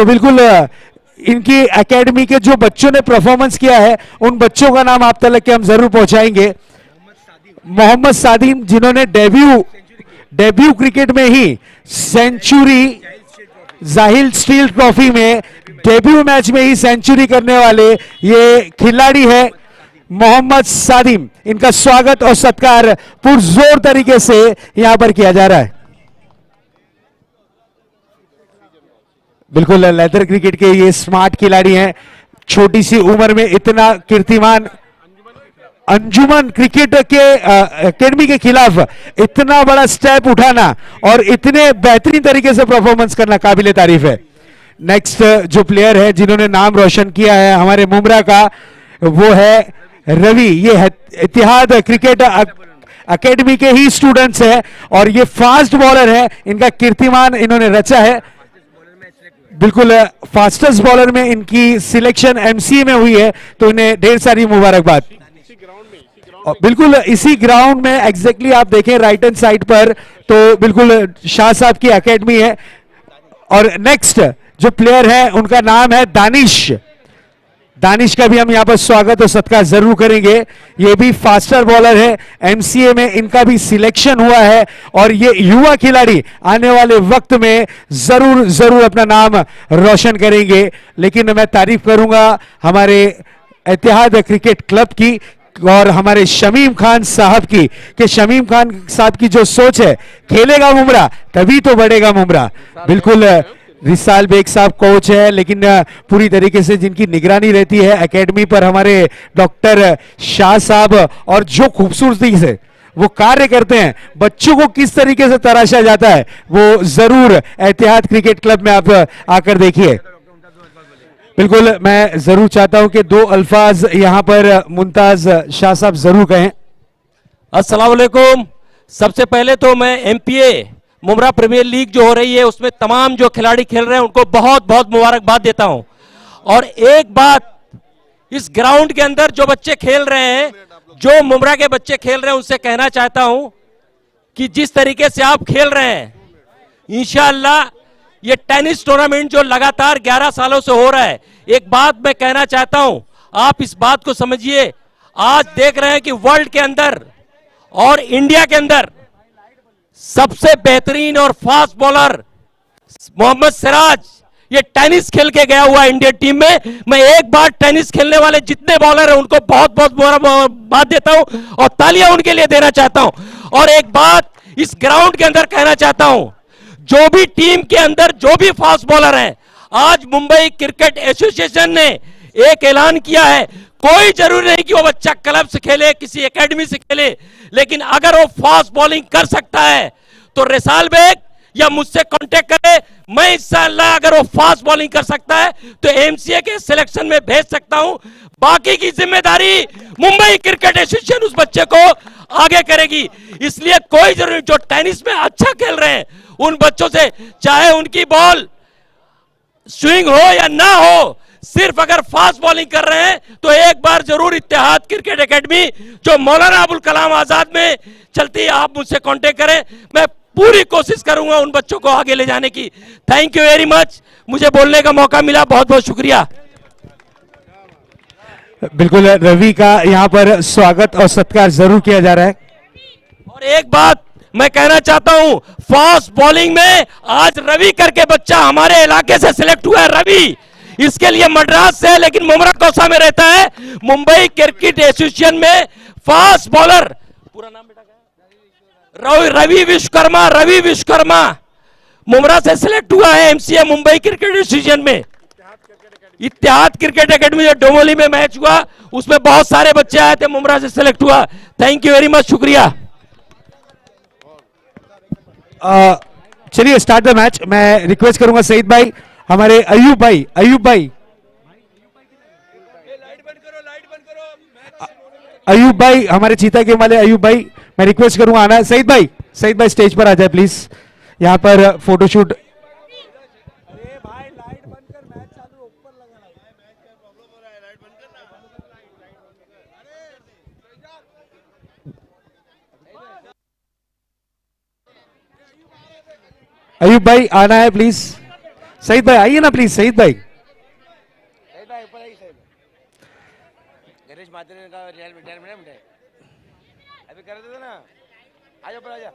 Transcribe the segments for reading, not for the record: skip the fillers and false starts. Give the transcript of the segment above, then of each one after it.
तो बिल्कुल इनकी एकेडमी के जो बच्चों ने परफॉर्मेंस किया है उन बच्चों का नाम आप तक के हम जरूर पहुंचाएंगे। मोहम्मद सादिम, जिन्होंने डेब्यू क्रिकेट में ही सेंचुरी, जाहिल स्टील ट्रॉफी में डेब्यू मैच में ही सेंचुरी करने वाले ये खिलाड़ी है मोहम्मद सादिम। इनका स्वागत और सत्कार पुरजोर तरीके से यहां पर किया जा रहा है। बिल्कुल लेदर क्रिकेट के ये स्मार्ट खिलाड़ी हैं, छोटी सी उम्र में इतना कीर्तिमान, अंजुमन क्रिकेट के एकेडमी के खिलाफ इतना बड़ा स्टेप उठाना और इतने बेहतरीन तरीके से परफॉर्मेंस करना काबिले तारीफ है। नेक्स्ट जो प्लेयर है जिन्होंने नाम रोशन किया है हमारे मुमरा का, वो है रवि। ये इतिहाद क्रिकेट एकेडमी के ही स्टूडेंट्स हैं और ये फास्ट बॉलर है, इनका कीर्तिमान इन्होंने रचा है। बिल्कुल फास्टेस्ट बॉलर में इनकी सिलेक्शन एमसीए में हुई है, तो इन्हें ढेर सारी मुबारकबाद। बिल्कुल इसी ग्राउंड में एग्जैक्टली आप देखें राइट हैंड साइड पर, तो बिल्कुल शाह साहब की एकेडमी है। और नेक्स्ट जो प्लेयर है उनका नाम है दानिश। दानिश का भी हम यहां पर स्वागत और सत्कार जरूर करेंगे। ये भी फास्टर बॉलर है, एमसीए में इनका भी सिलेक्शन हुआ है और ये युवा खिलाड़ी आने वाले वक्त में जरूर जरूर अपना नाम रोशन करेंगे। लेकिन मैं तारीफ करूंगा हमारे इतिहाद क्रिकेट क्लब की और हमारे शमीम खान साहब की, कि शमीम खान साहब की जो सोच है, खेलेगा मुमरा तभी तो बढ़ेगा मुमरा। बिल्कुल रिसाल बेग साहब कोच है, लेकिन पूरी तरीके से जिनकी निगरानी रहती है एकेडमी पर हमारे डॉक्टर शाह साहब, और जो खूबसूरती से वो कार्य करते हैं, बच्चों को किस तरीके से तराशा जाता है, वो जरूर एतिहाद क्रिकेट क्लब में आप आकर देखिए। बिल्कुल मैं जरूर चाहता हूं कि दो अल्फाज यहां पर मुमताज शाह साहब जरूर कहें। अस्सलाम वालेकुम। सबसे पहले तो मैं एमपीए मुमरा प्रीमियर लीग जो हो रही है उसमें तमाम जो खिलाड़ी खेल रहे हैं उनको बहुत बहुत मुबारकबाद देता हूं। और एक बात, इस ग्राउंड के अंदर जो बच्चे खेल रहे हैं, जो मुमरा के बच्चे खेल रहे हैं, उनसे कहना चाहता हूं कि जिस तरीके से आप खेल रहे हैं, इंशाअल्लाह ये टेनिस टूर्नामेंट जो लगातार 11 सालों से हो रहा है, एक बात मैं कहना चाहता हूं, आप इस बात को समझिए। आज देख रहे हैं कि वर्ल्ड के अंदर और इंडिया के अंदर सबसे बेहतरीन और फास्ट बॉलर मोहम्मद सिराज ये टेनिस खेल के गया हुआ इंडियन टीम में। मैं एक बार टेनिस खेलने वाले जितने बॉलर हैं उनको बहुत बहुत मुबारकबाद देता हूं और तालियां उनके लिए देना चाहता हूं। और एक बात इस ग्राउंड के अंदर कहना चाहता हूं, जो भी टीम के अंदर जो भी फास्ट बॉलर हैं, आज मुंबई क्रिकेट एसोसिएशन ने एक ऐलान किया है, कोई जरूरी नहीं कि वो बच्चा क्लब से खेले, किसी एकेडमी से खेले, लेकिन अगर वो फास्ट बॉलिंग कर सकता है तो रिसाल बेग या मुझसे कांटेक्ट करे। मैं इंशाअल्लाह अगर वो फास्ट बॉलिंग कर सकता है तो एमसीए के सिलेक्शन में भेज सकता हूं। बाकी की जिम्मेदारी मुंबई क्रिकेट एसोसिएशन उस बच्चे को आगे करेगी। इसलिए कोई जरूरी, जो टेनिस में अच्छा खेल रहे हैं उन बच्चों से, चाहे उनकी बॉल स्विंग हो या ना हो, सिर्फ अगर फास्ट बॉलिंग कर रहे हैं तो एक बार जरूर इत्तेहाद क्रिकेट एकेडमी जो मौलाना अबुल कलाम आजाद में चलती है, आप मुझसे कांटेक्ट करें। मैं पूरी कोशिश करूंगा उन बच्चों को आगे ले जाने की। थैंक यू वेरी मच, मुझे बोलने का मौका मिला, बहुत बहुत शुक्रिया। बिल्कुल रवि का यहां पर स्वागत और सत्कार जरूर किया जा रहा है। और एक बात मैं कहना चाहता हूं, फास्ट बॉलिंग में आज रवि करके बच्चा हमारे इलाके से सिलेक्ट हुआ है। रवि इसके लिए मद्रास से, लेकिन मुमरा कौसा में रहता है। मुंबई क्रिकेट एसोसिएशन में फास्ट बॉलर, पूरा नाम बेटा रवि विश्वकर्मा, रवि विश्वकर्मा मुमरा से सिलेक्ट हुआ है एमसीए मुंबई क्रिकेट एसोसिएशन में। इत्तेहाद क्रिकेट एकेडमी जो डोमोली में मैच हुआ उसमें बहुत सारे बच्चे आए थे, मुमरा से सिलेक्ट हुआ। थैंक यू वेरी मच, शुक्रिया। चलिए स्टार्ट द मैच। मैं रिक्वेस्ट करूंगा सईद भाई, हमारे अयूब भाई हमारे चीता के वाले अयूब भाई, मैं रिक्वेस्ट करूंगा आना है। सईद भाई स्टेज पर आ जाए प्लीज, यहां पर फोटोशूट। अयूब भाई आना है प्लीज, सईद भाई आइए ना प्लीज, सईद भाई। गणेश माथुर का रिटायरमेंट है, अभी कर देते ना, आजा ऊपर आजा।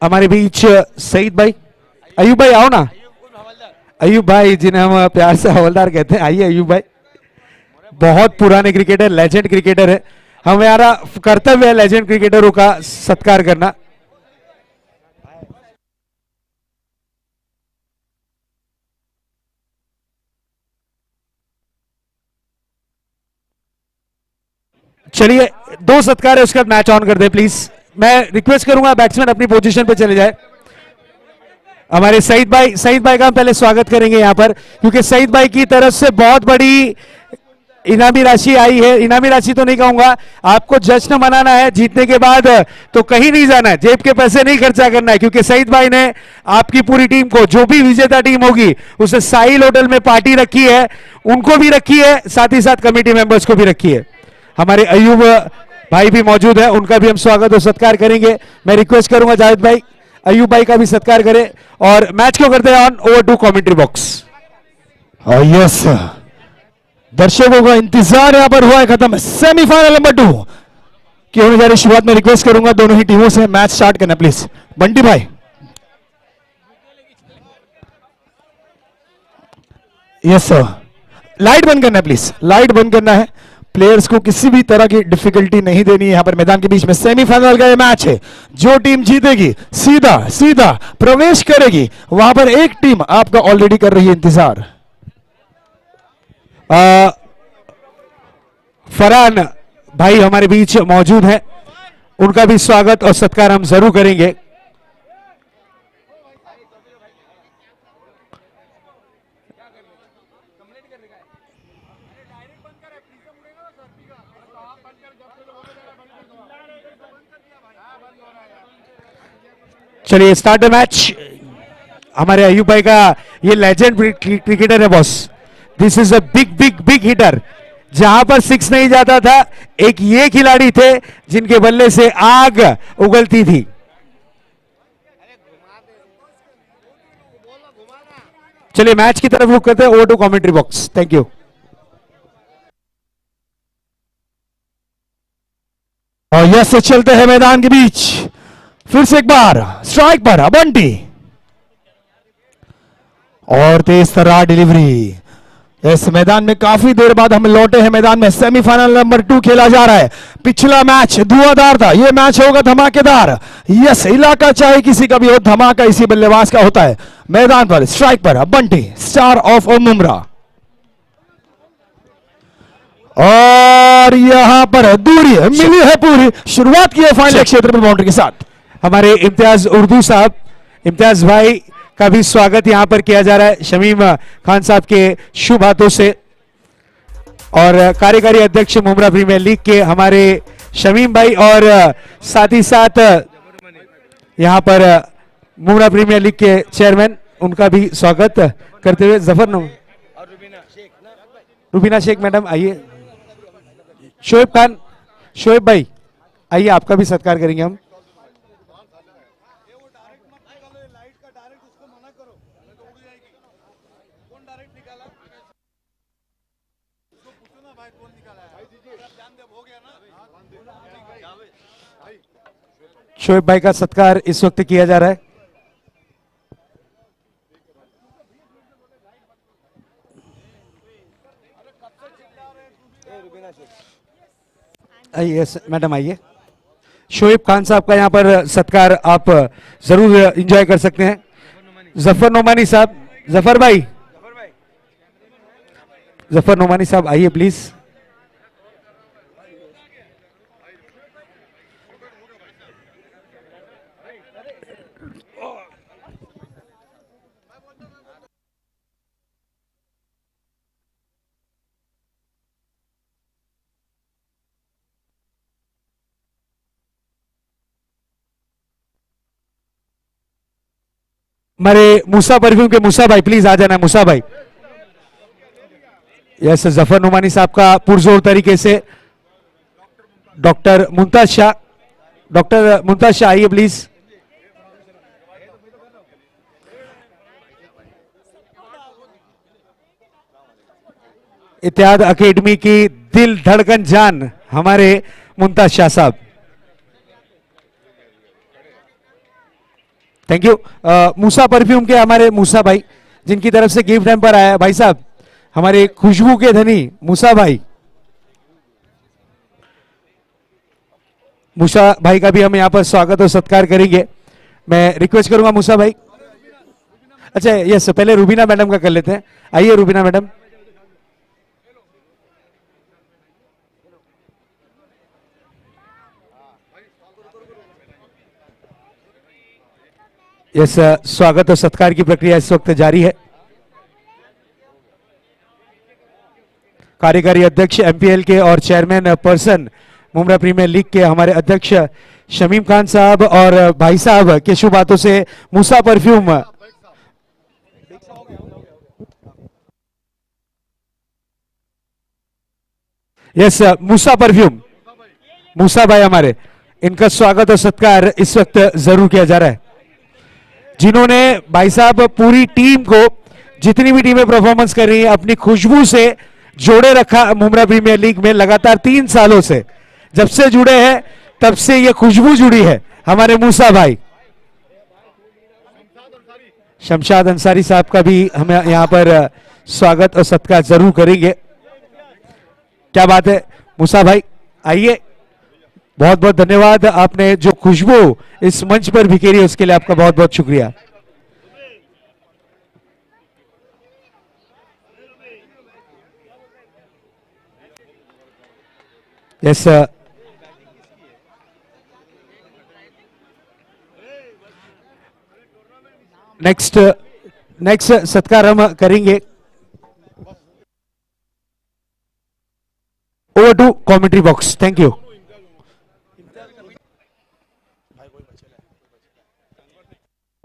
हमारे बीच सईद भाई, अयूब भाई आओ ना। अयूब भाई जिन्हें हम प्यार से हवलदार कहते हैं, आइए अयूब भाई। बहुत पुराने क्रिकेटर, लेजेंड क्रिकेटर है, हमारा कर्तव्य है लेजेंड क्रिकेटरों का सत्कार करना। चलिए, दो सत्कार है, उसका मैच ऑन कर दे प्लीज। मैं रिक्वेस्ट करूंगा बैट्समैन अपनी पोजीशन पे चले जाए। हमारे सईद भाई का हम पहले स्वागत करेंगे यहां पर, क्योंकि सईद भाई की तरफ से बहुत बड़ी इनामी राशि आई है। इनामी राशि तो नहीं कहूंगा, आपको जश्न मनाना है जीतने के बाद, तो कहीं नहीं जाना है, जेब के पैसे नहीं खर्चा करना है, क्योंकि सईद भाई ने आपकी पूरी टीम को, जो भी विजेता टीम होगी उसे साहिल होटल में पार्टी रखी है, उनको भी रखी है, साथ ही साथ कमेटी मेंबर्स को भी रखी है। हमारे अयूब भाई भी मौजूद है, उनका भी हम स्वागत और सत्कार करेंगे। मैं रिक्वेस्ट करूंगा जावेद भाई, अयूब भाई का भी सत्कार करें और मैच को करते हैं on. Over to commentary box. Yes, दर्शकों का इंतजार यहां पर हुआ है खत्म। सेमीफाइनल नंबर 2 की होने जा रही शुरुआत में रिक्वेस्ट करूंगा दोनों ही टीमों से मैच स्टार्ट करना प्लीज। बंटी भाई, यस सर, लाइट बंद करना है प्लीज, लाइट बंद करना है। प्लेयर्स को किसी भी तरह की डिफिकल्टी नहीं देनी है। यहां पर मैदान के बीच में सेमीफाइनल का ये मैच है, जो टीम जीतेगी सीधा सीधा प्रवेश करेगी। वहां पर एक टीम आपका ऑलरेडी कर रही है इंतजार। फरहान भाई हमारे बीच मौजूद हैं, उनका भी स्वागत और सत्कार हम जरूर करेंगे। चलिए स्टार्ट द मैच। हमारे अयूब भाई का ये लेजेंड क्रिकेटर है boss, this is a big big big hitter. जहां पर सिक्स नहीं जाता था, एक ये खिलाड़ी थे जिनके बल्ले से आग उगलती थी। चलिए मैच की तरफ रुख करते हैं। Over to commentary box, thank you. और यस, चलते हैं मैदान के बीच। फिर से एक बार स्ट्राइक पर बंटी और तेज तर्रार डिलीवरी। इस मैदान में काफी देर बाद हम लौटे हैं मैदान में। सेमीफाइनल नंबर 2 खेला जा रहा है। पिछला मैच धुआंधार था, यह मैच होगा धमाकेदार। यस, इलाका चाहे किसी का भी हो, धमाका इसी बल्लेबाज का होता है। मैदान पर स्ट्राइक पर बंटी, स्टार ऑफ मुमरा, और यहां पर दूरी मिली है पूरी। शुरुआत की है फाइनल क्षेत्र में बाउंड्री के साथ। हमारे इम्तियाज उर्दू साहब, इम्तियाज भाई का भी स्वागत यहां पर किया जा रहा है शमीम खान साहब के शुभ हाथों से, और कार्यकारी अध्यक्ष मुमरा प्रीमियर लीग के हमारे शमीम भाई, और साथ ही साथ यहां पर मुमरा प्रीमियर लीग के चेयरमैन, उनका भी स्वागत करते हुए जफर और रुबीना शेख मैडम आइए। शोएब खान, शोएब भाई आइए, आपका भी सत्कार करेंगे हम। शोएब भाई का सत्कार इस वक्त किया जा रहा है। आइए मैडम आइए। शोएब खान साहब का यहां पर सत्कार आप जरूर एंजॉय कर सकते हैं। जफर नोमानी साहब, जफर नोमानी साहब आइए प्लीज। हमारे मूसा परफ्यूम के मूसा भाई प्लीज आ जाना मूसा भाई। यस जफर नुमानी साहब का पुरजोर तरीके से डॉक्टर मुमताज शाह, डॉक्टर मुमताज शाह आइए प्लीज। इत्याद अकेडमी की दिल धड़कन जान हमारे मुमताज शाह साहब, थैंक यू। मूसा परफ्यूम के हमारे मूसा भाई जिनकी तरफ से गिफ्ट हैम्पर आया है, भाई साहब हमारे खुशबू के धनी मूसा भाई, मूसा भाई का भी हम यहां पर स्वागत और सत्कार करेंगे। मैं रिक्वेस्ट करूंगा मूसा भाई, अच्छा यस पहले रूबीना मैडम का कर लेते हैं, आइए रूबीना मैडम। यस स्वागत और सत्कार की प्रक्रिया इस वक्त जारी है। कार्यकारी अध्यक्ष एमपीएल के और chairman person Mumbra premier league के हमारे अध्यक्ष शमीम खान साहब और भाई साहब के शुभ हाथों से मूसा परफ्यूम, यस मूसा परफ्यूम, मूसा भाई हमारे, इनका स्वागत और सत्कार इस वक्त जरूर किया जा रहा है, जिन्होंने भाई साहब पूरी टीम को, जितनी भी टीमें परफॉर्मेंस कर रही हैं, अपनी खुशबू से जोड़े रखा मुमरा प्रीमियर लीग में लगातार 3 सालों से। जब से जुड़े हैं तब से ये खुशबू जुड़ी है। हमारे मूसा भाई शमशाद अंसारी साहब का भी हम यहां पर स्वागत और सत्कार जरूर करेंगे। क्या बात है मूसा भाई, आइए, बहुत बहुत धन्यवाद, आपने जो खुशबू इस मंच पर बिखेरी है उसके लिए आपका बहुत बहुत शुक्रिया। यस नेक्स्ट सत्कार हम करेंगे। Over to commentary box, thank you.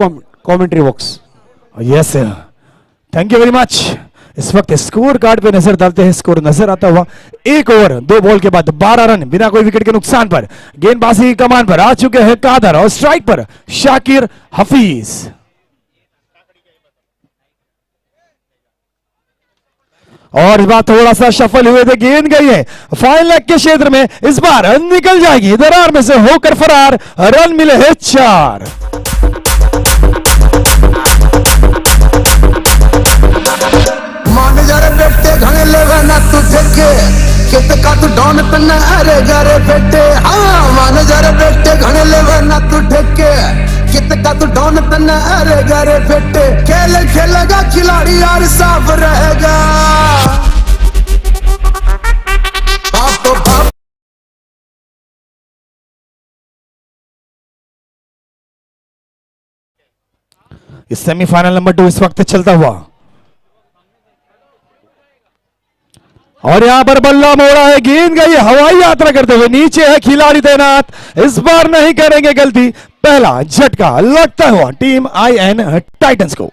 Commentary box, yes thank you very much. इस वक्त स्कोर कार्ड पे नजर डालते हैं, स्कोर नजर आता हुआ 1 ओवर 2 बॉल के बाद 12 रन बिना कोई विकेट के नुकसान पर। गेंदबाजी की कमान पर आ चुके हैं कादर और स्ट्राइक पर शाकिर हफीज। और इस बार थोड़ा सा शफल हुए थे, गेंद गई है फाइन लेग के क्षेत्र में, इस बार निकल जाएगी दरार में से होकर फरार। रन मिले हैं 4। मान जा रे बेटे घने लेवे ना तू ठेके, कित का तू डॉन पन्ना अरे गारे बेटे। हाँ मान जा रे बेटे घने लेवे ना तू ठेके, कित का तू डॉन पन्ना अरे गारे बेटे। खेल खेलेगा खिलाड़ी यार साफ रहेगा। बाप तो बाप इस सेमीफाइनल नंबर 2 इस वक्त चलता हुआ, और यहां पर बल्ला मोड़ा है, गेंद गई हवाई यात्रा करते हुए, नीचे है खिलाड़ी तैनात, इस बार नहीं करेंगे गलती। पहला झटका लगता हुआ टीम IN टाइटंस को।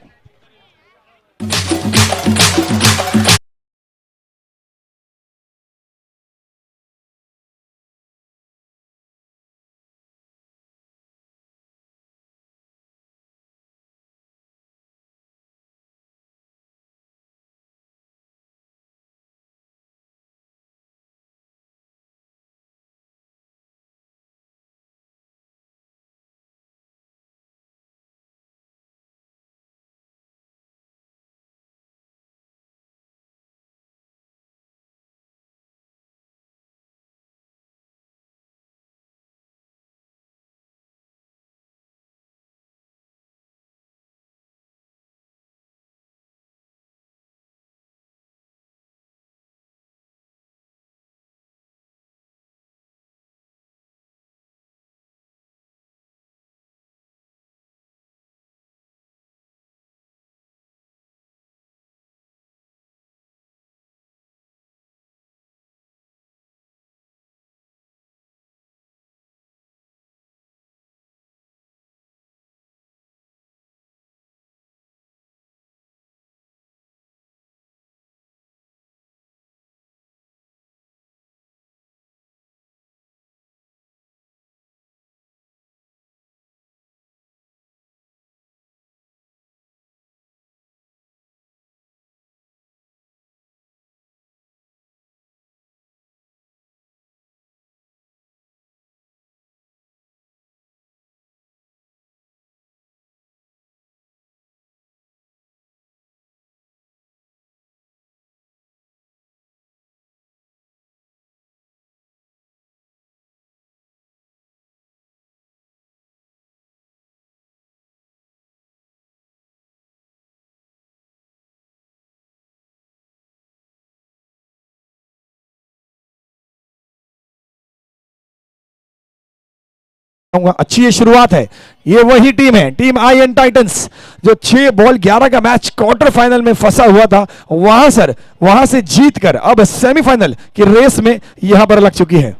अच्छी ये शुरुआत है। ये वही टीम है, टीम आईएन टाइटंस, जो 6 बॉल 11 का मैच क्वार्टर फाइनल में फंसा हुआ था, वहां से जीतकर अब सेमीफाइनल की रेस में यहां पर लग चुकी है।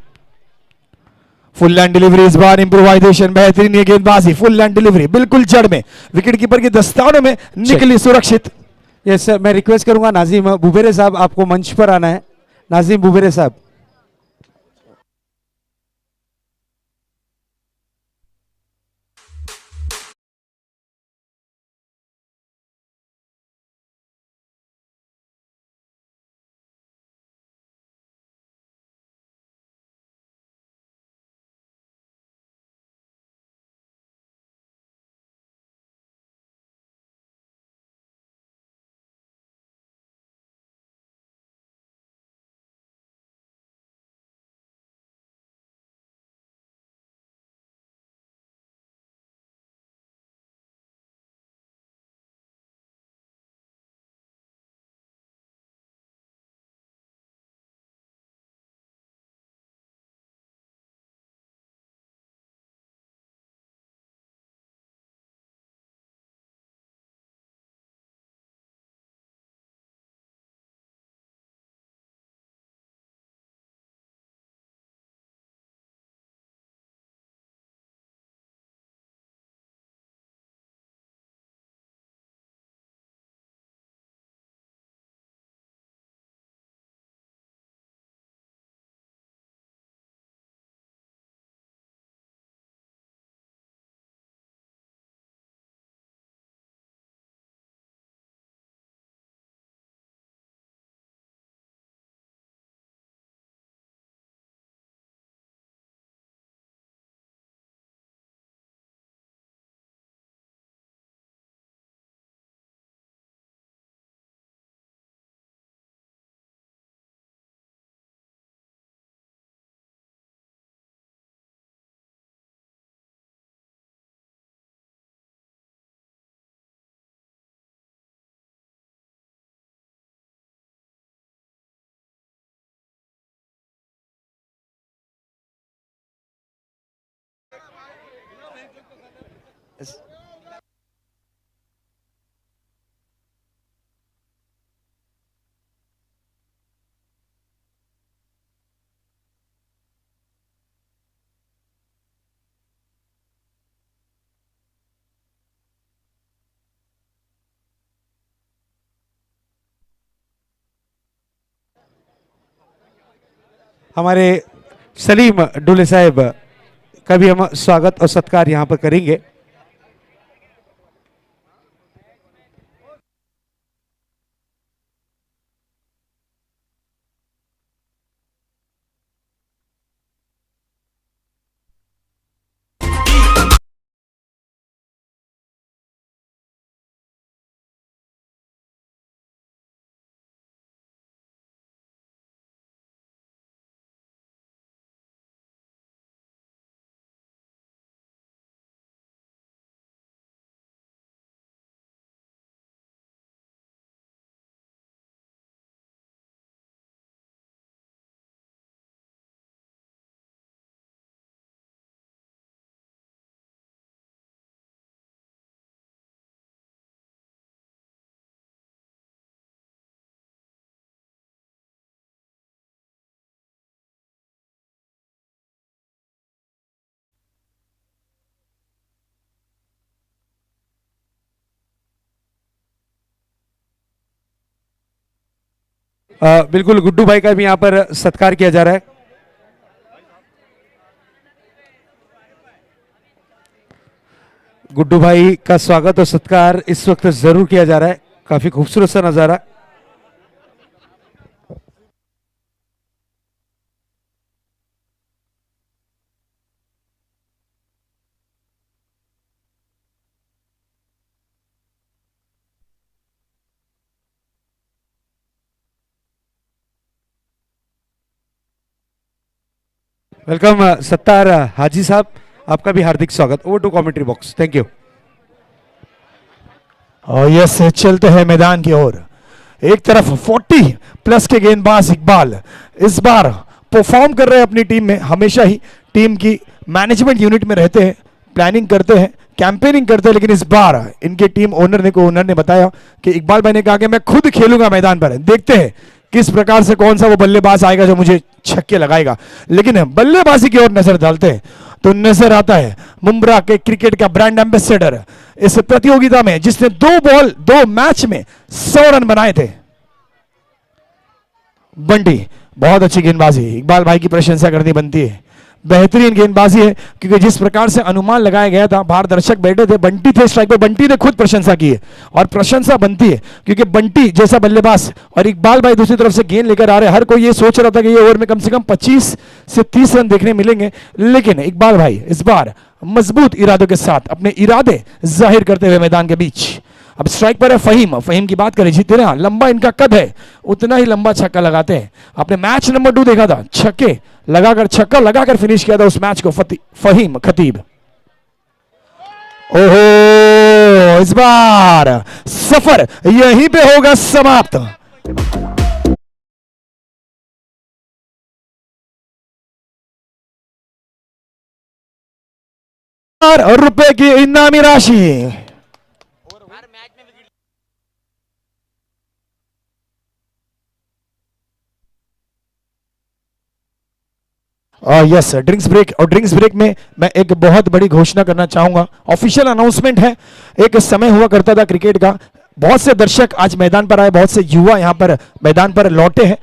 फुल लैंड डिलीवरी, इस बार इंप्रोवाइजेशन, बेहतरीन ये गेंदबाजी, फुल लैंड डिलीवरी बिल्कुल जड़ में, विकेट कीपर की दस्तानों में निकली सुरक्षित। यस सर, मैं रिक्वेस्ट करूंगा नाजिम बुबेरे साहब, आपको मंच पर आना है। नाजिम बुबेरे साहब। हमारे सलीम डुले साहब का भी हम स्वागत और सत्कार यहां पर करेंगे। बिल्कुल गुड्डू भाई का भी यहां पर सत्कार किया जा रहा है। गुड्डू भाई का स्वागत और सत्कार इस वक्त जरूर किया जा रहा है। काफी खूबसूरत सा नजारा। वेलकम सत्तार हाजी साहब, आपका भी हार्दिक स्वागत। Over to commentary box. Thank you. और यस, चलते हैं मैदान की ओर। एक तरफ 40 प्लस के गेंदबाज इकबाल इस बार परफॉर्म कर रहे हैं अपनी टीम में, हमेशा ही टीम की मैनेजमेंट यूनिट में रहते हैं, प्लानिंग करते हैं, कैंपेनिंग करते हैं, लेकिन इस बार इनके टीम ओनर ने बताया कि इकबाल भाई ने कहा कि मैं खुद खेलूंगा मैदान पर, देखते हैं किस प्रकार से कौन सा वो बल्लेबाज आएगा जो मुझे छक्के लगाएगा। लेकिन बल्लेबाजी की ओर नजर डालते हैं तो नजर आता है मुंब्रा के क्रिकेट का ब्रांड एम्बेसडर इस प्रतियोगिता में, जिसने 2 मैच में 100 रन बनाए थे, बंटी। बहुत अच्छी गेंदबाजी, इकबाल भाई की प्रशंसा करनी बनती है, बेहतरीन गेंदबाजी है, क्योंकि जिस प्रकार से अनुमान लगाया गया था, बाहर दर्शक बैठे थे, बंटी थे स्ट्राइक पे, बंटी ने खुद प्रशंसा की है और प्रशंसा बनती है, क्योंकि बंटी जैसा बल्लेबाज और इकबाल भाई दूसरी तरफ से गेंद लेकर आ रहे हैं। हर कोई ये सोच रहा था कि ये ओवर में कम से कम 25 से 30 रन देखने मिलेंगे, लेकिन इकबाल भाई इस बार मजबूत इरादों के साथ अपने इरादे जाहिर करते हुए मैदान के बीच। अब स्ट्राइक पर है फहीम। फहीम की बात करें, जितना लंबा इनका कद है उतना ही लंबा छक्का लगाते हैं। आपने मैच नंबर 2 देखा था, छक्का लगाकर फिनिश किया था उस मैच को फहीम खतीब। ओहो, इस बार सफर यहीं पे होगा समाप्त। ₹1,000 की इनामी राशि। Yes, drinks break. और ड्रिंक्स ब्रेक में मैं एक बहुत बड़ी घोषणा करना चाहूंगा, ऑफिशियल अनाउंसमेंट है। एक समय हुआ करता था क्रिकेट का, बहुत से दर्शक आज मैदान पर आए, बहुत से युवा यहां पर मैदान पर लौटे हैं।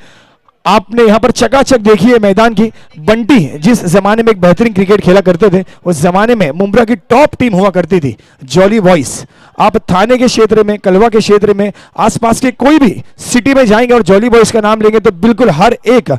आपने यहां पर चकाचक देखी है मैदान की। बंटी जिस जमाने में एक बेहतरीन क्रिकेट खेला करते थे, उस जमाने में मुंब्रा की टॉप टीम हुआ करती थी जॉली बॉयज। आप थाने के क्षेत्र में, कलवा के क्षेत्र में, आसपास के कोई भी सिटी में जाएंगे और जॉली बॉयज का नाम लेंगे तो बिल्कुल हर एक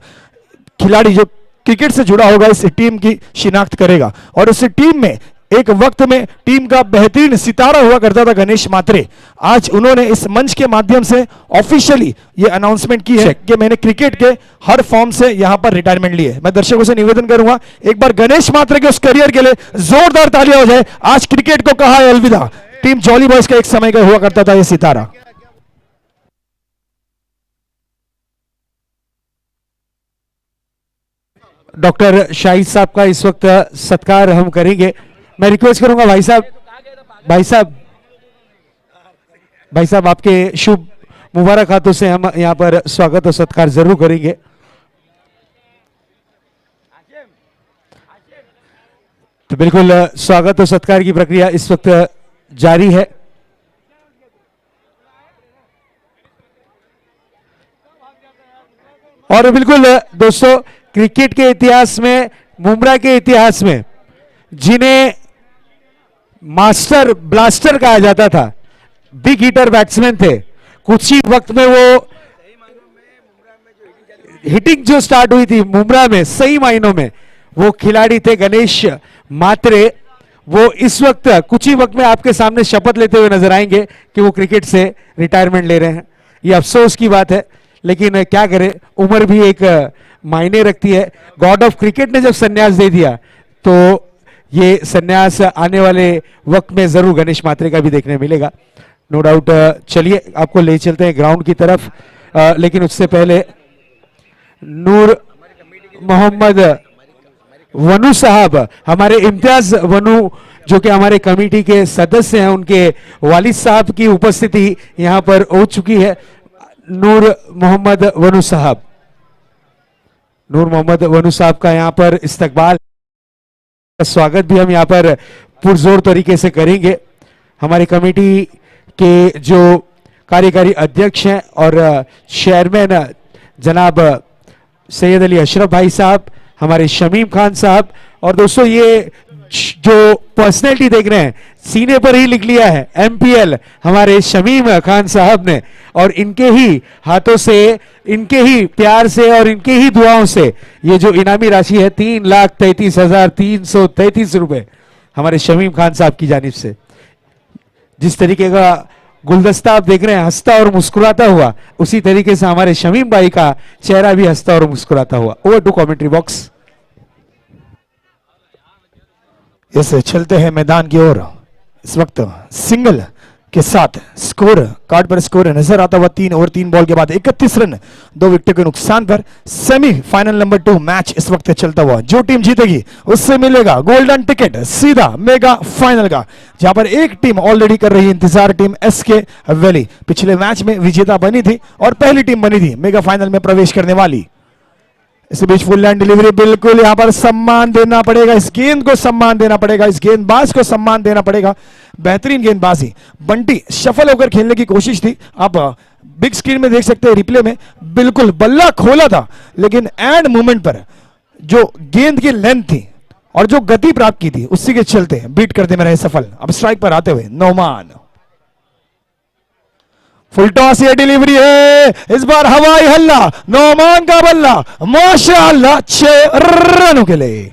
खिलाड़ी जो क्रिकेट से जुड़ा होगा इस टीम की शिनाख्त करेगा। और उस टीम में एक वक्त में टीम का बेहतरीन सितारा हुआ करता था गणेश मात्रे। आज उन्होंने इस मंच के माध्यम से ऑफिशियली ये अनाउंसमेंट की है कि मैंने क्रिकेट के हर फॉर्म से यहां पर रिटायरमेंट ली है। मैं दर्शकों से निवेदन करूंगा, एक बार गणेश मात्रे के उस करियर के लिए जोरदार तालियां हो जाए। आज क्रिकेट को कहा है अलविदा। टीम जॉली बॉयज का एक समय का हुआ करता था यह सितारा। डॉक्टर शाहिद साहब का इस वक्त सत्कार हम करेंगे। मैं रिक्वेस्ट करूंगा भाई साहब आपके शुभ मुबारक हाथों से हम यहां पर स्वागत और सत्कार जरूर करेंगे। तो बिल्कुल स्वागत और सत्कार की प्रक्रिया इस वक्त जारी है। और बिल्कुल दोस्तों, क्रिकेट के इतिहास में, मुंब्रा के इतिहास में जिन्हें मास्टर ब्लास्टर कहा जाता था, बिग हिटर बैट्समैन थे, कुछ ही वक्त में वो हिटिंग जो स्टार्ट हुई थी मुंब्रा में, सही मायनों में वो खिलाड़ी थे गणेश मात्रे। वो इस वक्त कुछ ही वक्त में आपके सामने शपथ लेते हुए नजर आएंगे कि वो क्रिकेट से रिटायरमेंट ले रहे हैं। ये अफसोस की बात है, लेकिन क्या करें, उम्र भी एक मायने रखती है। गॉड ऑफ क्रिकेट ने जब संन्यास दे दिया तो ये संन्यास आने वाले वक्त में जरूर गणेश मात्रे का भी देखने मिलेगा, नो डाउट। चलिए आपको ले चलते हैं ग्राउंड की तरफ, लेकिन उससे पहले नूर मोहम्मद वनु साहब, हमारे इम्तियाज वनु जो कि हमारे कमेटी के सदस्य हैं, उनके वालिद साहब की उपस्थिति यहां पर हो चुकी है। नूर मोहम्मद वनु साहब का यहां पर इस्तकबाल, स्वागत भी हम यहां पर पुरजोर तरीके से करेंगे। हमारी कमेटी के जो कार्यकारी अध्यक्ष हैं और चेयरमैन जनाब सैयद अली अशरफ भाई साहब, हमारे शमीम खान साहब, और दोस्तों ये जो पर्सनैलिटी देख रहे हैं, सीने पर ही लिख लिया है MPL हमारे शमीम खान साहब ने, और इनके ही हाथों से, इनके ही प्यार से और इनके ही दुआओं से ये जो इनामी राशि है 3,33,333 रुपए हमारे शमीम खान साहब की जानिब से। जिस तरीके का गुलदस्ता आप देख रहे हैं हंसता और मुस्कुराता हुआ, उसी तरीके से हमारे शमीम भाई का चेहरा भी हंसता और मुस्कुराता हुआ। Over to commentary box. इसे चलते हैं मैदान की ओर। इस वक्त सिंगल के साथ स्कोर कार्ड पर स्कोर नजर आता हुआ 3 ओवर 3 बॉल के बाद 31 रन 2 विकेट के नुकसान पर सेमीफाइनल नंबर 2 मैच इस वक्त चलता हुआ। जो टीम जीतेगी उससे मिलेगा गोल्डन टिकट सीधा मेगा फाइनल का, जहां पर एक टीम ऑलरेडी कर रही है इंतजार, टीम एसके वैली पिछले मैच में विजेता बनी थी और पहली टीम बनी थी मेगा फाइनल में प्रवेश करने वाली। इस बीच फुल लैंड डिलीवरी, बिल्कुल यहां पर सम्मान देना पड़ेगा, इस गेंद को सम्मान देना पड़ेगा, इस गेंदबाज को सम्मान देना पड़ेगा। बेहतरीन गेंदबाजी, बंटी सफल होकर खेलने की कोशिश थी, आप बिग स्क्रीन में देख सकते हैं रिप्ले में, बिल्कुल बल्ला खोला था लेकिन एंड मोमेंट पर जो गेंद की लेंथ थी और जो गति प्राप्त की थी उसी के चलते बीट करते में रहे सफल। अब स्ट्राइक पर आते हुए नौमान, फुल टॉस, ये डिलीवरी है, इस बार हवाई हल्ला, नौमान का बल्ला, माशाअल्लाह 6 रनों के लिए।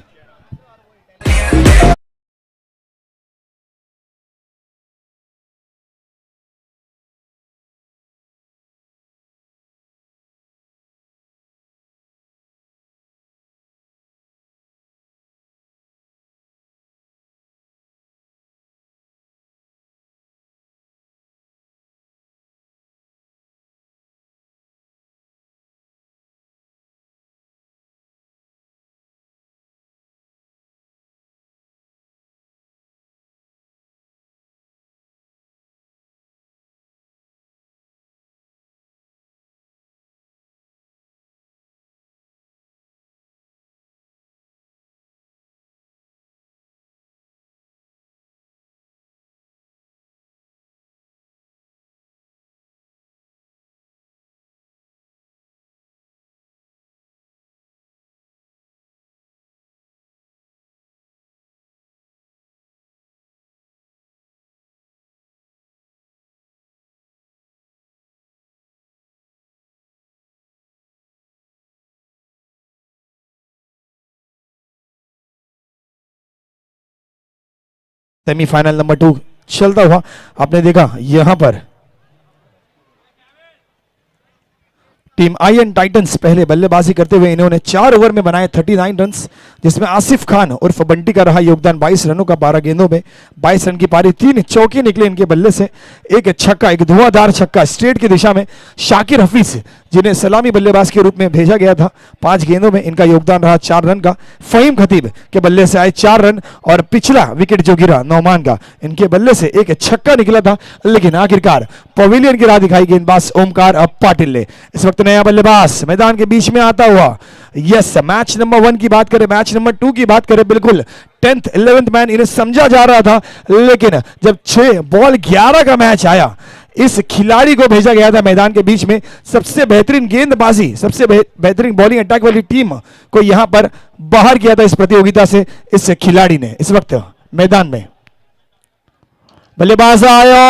सेमीफाइनल नंबर 2 चलता हुआ, आपने देखा यहां पर टीम आईएन टाइटंस पहले बल्लेबाजी करते हुए इन्होंने 4 ओवर में बनाए 39 रन, जिसमें आसिफ खान उर्फ बंटी का रहा योगदान 22 रनों का, 12 गेंदों में 22 रन की पारी, 3 चौके निकले इनके बल्ले से, एक छक्का, एक धुआंधार छक्का स्ट्रेट की दिशा में शाकिर हफीज जिन्हें सलामी बल्लेबाज के रूप में भेजा गया था, 5 गेंदों में इनका योगदान रहा 4 रन का। फहीम खतीब के बल्ले से आए 4 रन और पिछला विकेट जो गिरा नौमान का, इनके बल्ले से एक छक्का निकला था, लेकिन आखिरकार पवेलियन की राह दिखाई गेंदबाज ओमकार पाटिल ने। इस वक्त नया बल्लेबाज मैदान के बीच में आता हुआ, यस मैच नंबर 1 की बात करें, मैच नंबर 2 की बात करें, बिल्कुल 10th 11th मैन इन्हें समझा जा रहा था, लेकिन जब 6 बॉल 11 का मैच आया, इस खिलाड़ी को भेजा गया था मैदान के बीच में, सबसे बेहतरीन गेंदबाजी, सबसे बेहतरीन बॉलिंग अटैक वाली टीम को यहां पर बाहर किया था इस प्रतियोगिता से इस खिलाड़ी ने। इस वक्त मैदान में बल्लेबाज आया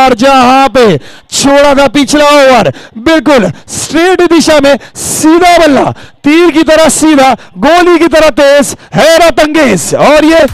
और जहां पे छोड़ा था पिछला ओवर, बिल्कुल स्ट्रेट दिशा में सीधा बल्ला, तीर की तरह सीधा, गोली की तरह तेज, हैरत अंगेज, और ये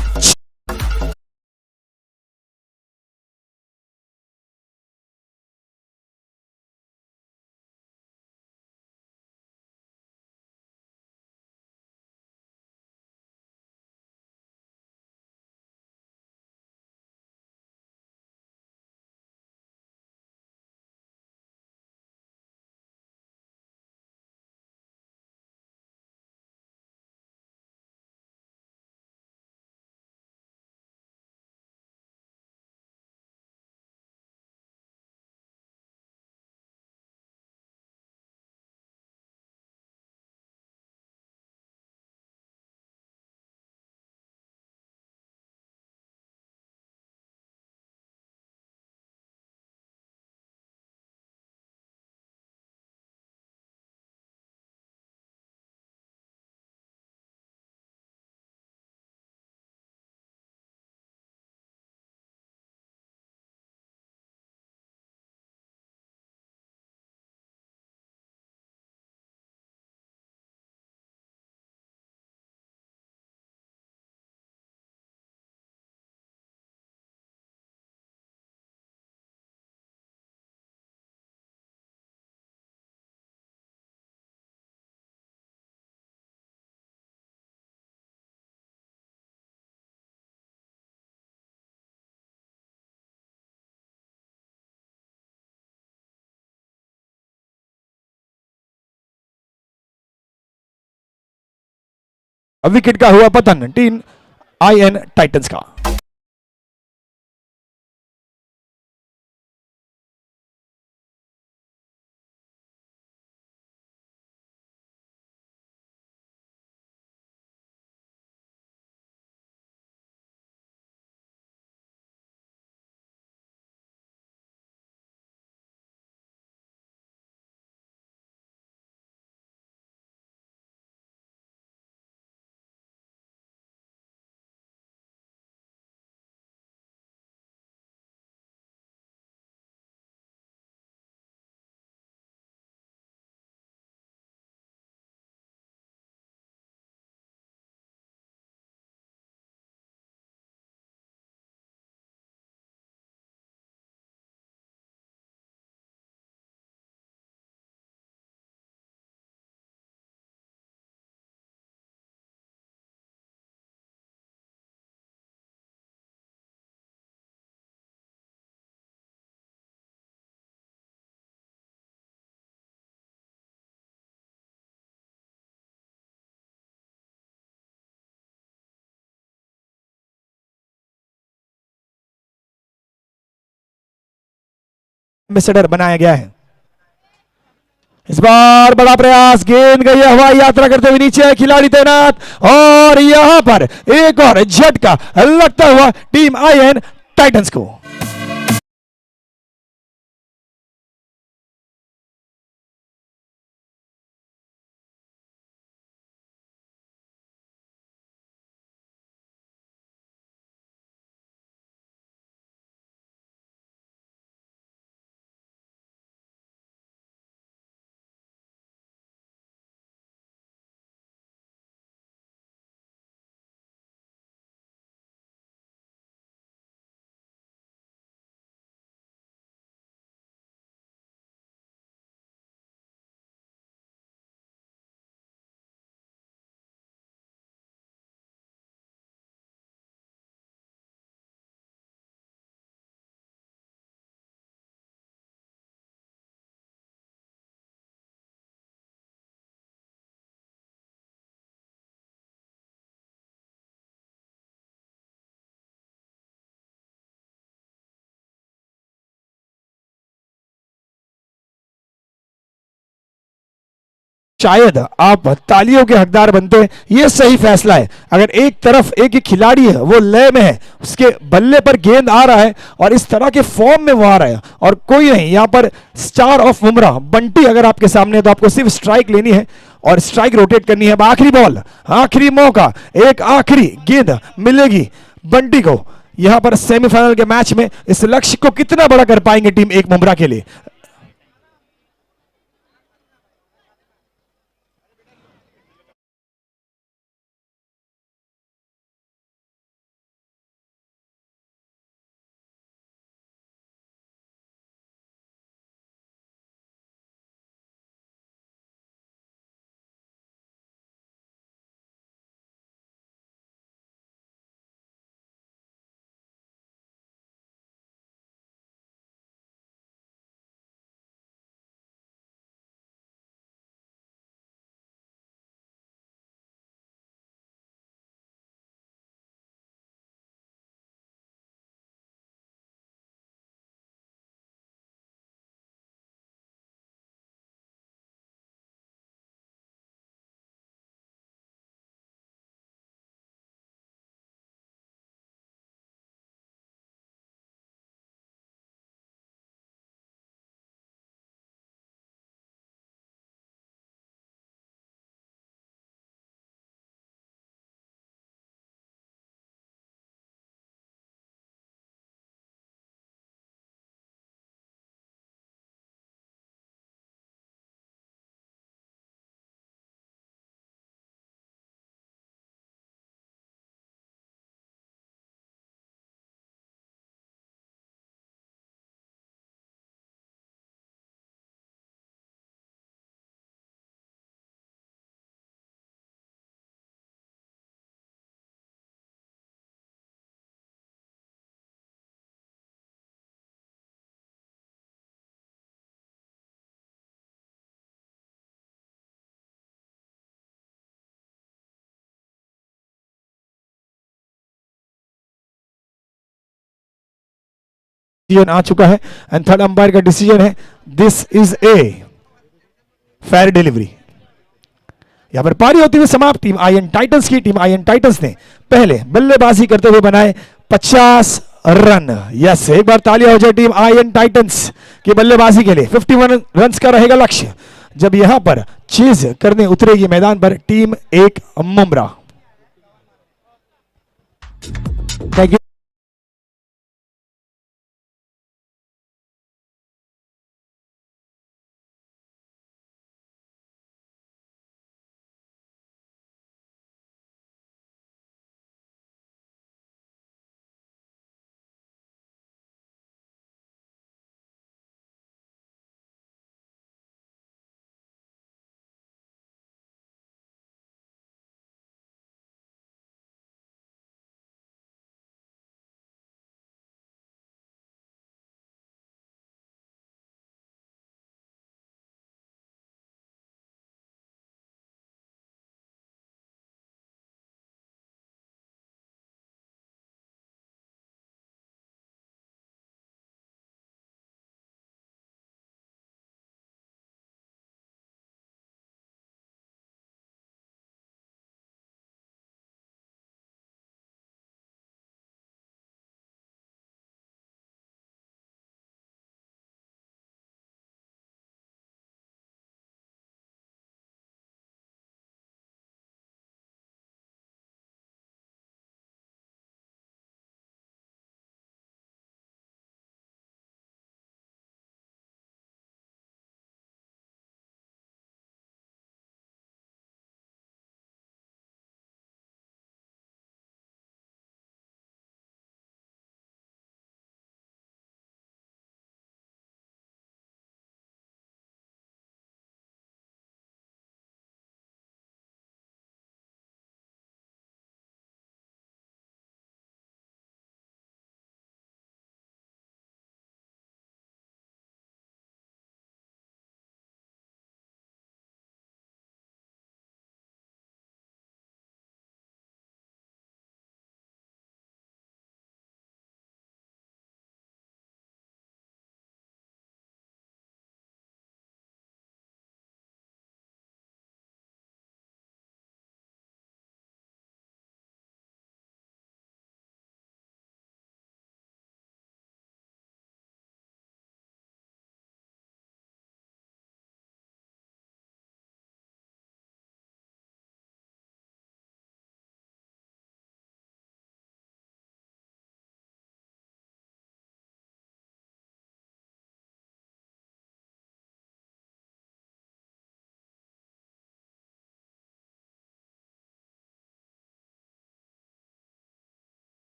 विकेट का हुआ पतन टीम आईएन टाइटंस का। एम्बेसडर बनाया गया है। इस बार बड़ा प्रयास, गेंद गई हवाई यात्रा करते हुए नीचे, खिलाड़ी तैनात और यहां पर एक और झटका लगता हुआ टीम आईएन टाइटंस को। शायद आप तालियों के हकदार बनते हैं। यह सही फैसला है। अगर एक तरफ एक ही खिलाड़ी है वो लय में है, उसके बल्ले पर गेंद आ रहा है और इस तरह के फॉर्म में वो आ रहा है और कोई नहीं, यहां पर स्टार ऑफ बुमराह बंटी अगर आपके सामने है तो आपको सिर्फ स्ट्राइक लेनी है और स्ट्राइक रोटेट करनी है। आखिरी बॉल, आखिरी मौका, एक आखिरी गेंद मिलेगी बंटी को। यहां पर सेमीफाइनल के मैच में इस लक्ष्य को कितना बड़ा कर पाएंगे टीम एक बुमराह के लिए। आ चुका है एंड थर्ड अंपायर का डिसीजन है this is a fair delivery. यहां पर पारी होती हुई समाप्त। टीम आईएन टाइटंस की, टीम आईएन टाइटंस ने पहले बल्लेबाजी करते हुए बनाए 50 रन। यस, एक बार तालियां हो जाए टीम आईएन टाइटंस की बल्लेबाजी के लिए। 51 रन्स का रहेगा लक्ष्य जब यहां पर चेज करने उतरेगी मैदान पर टीम एक मुमरा। Thank you.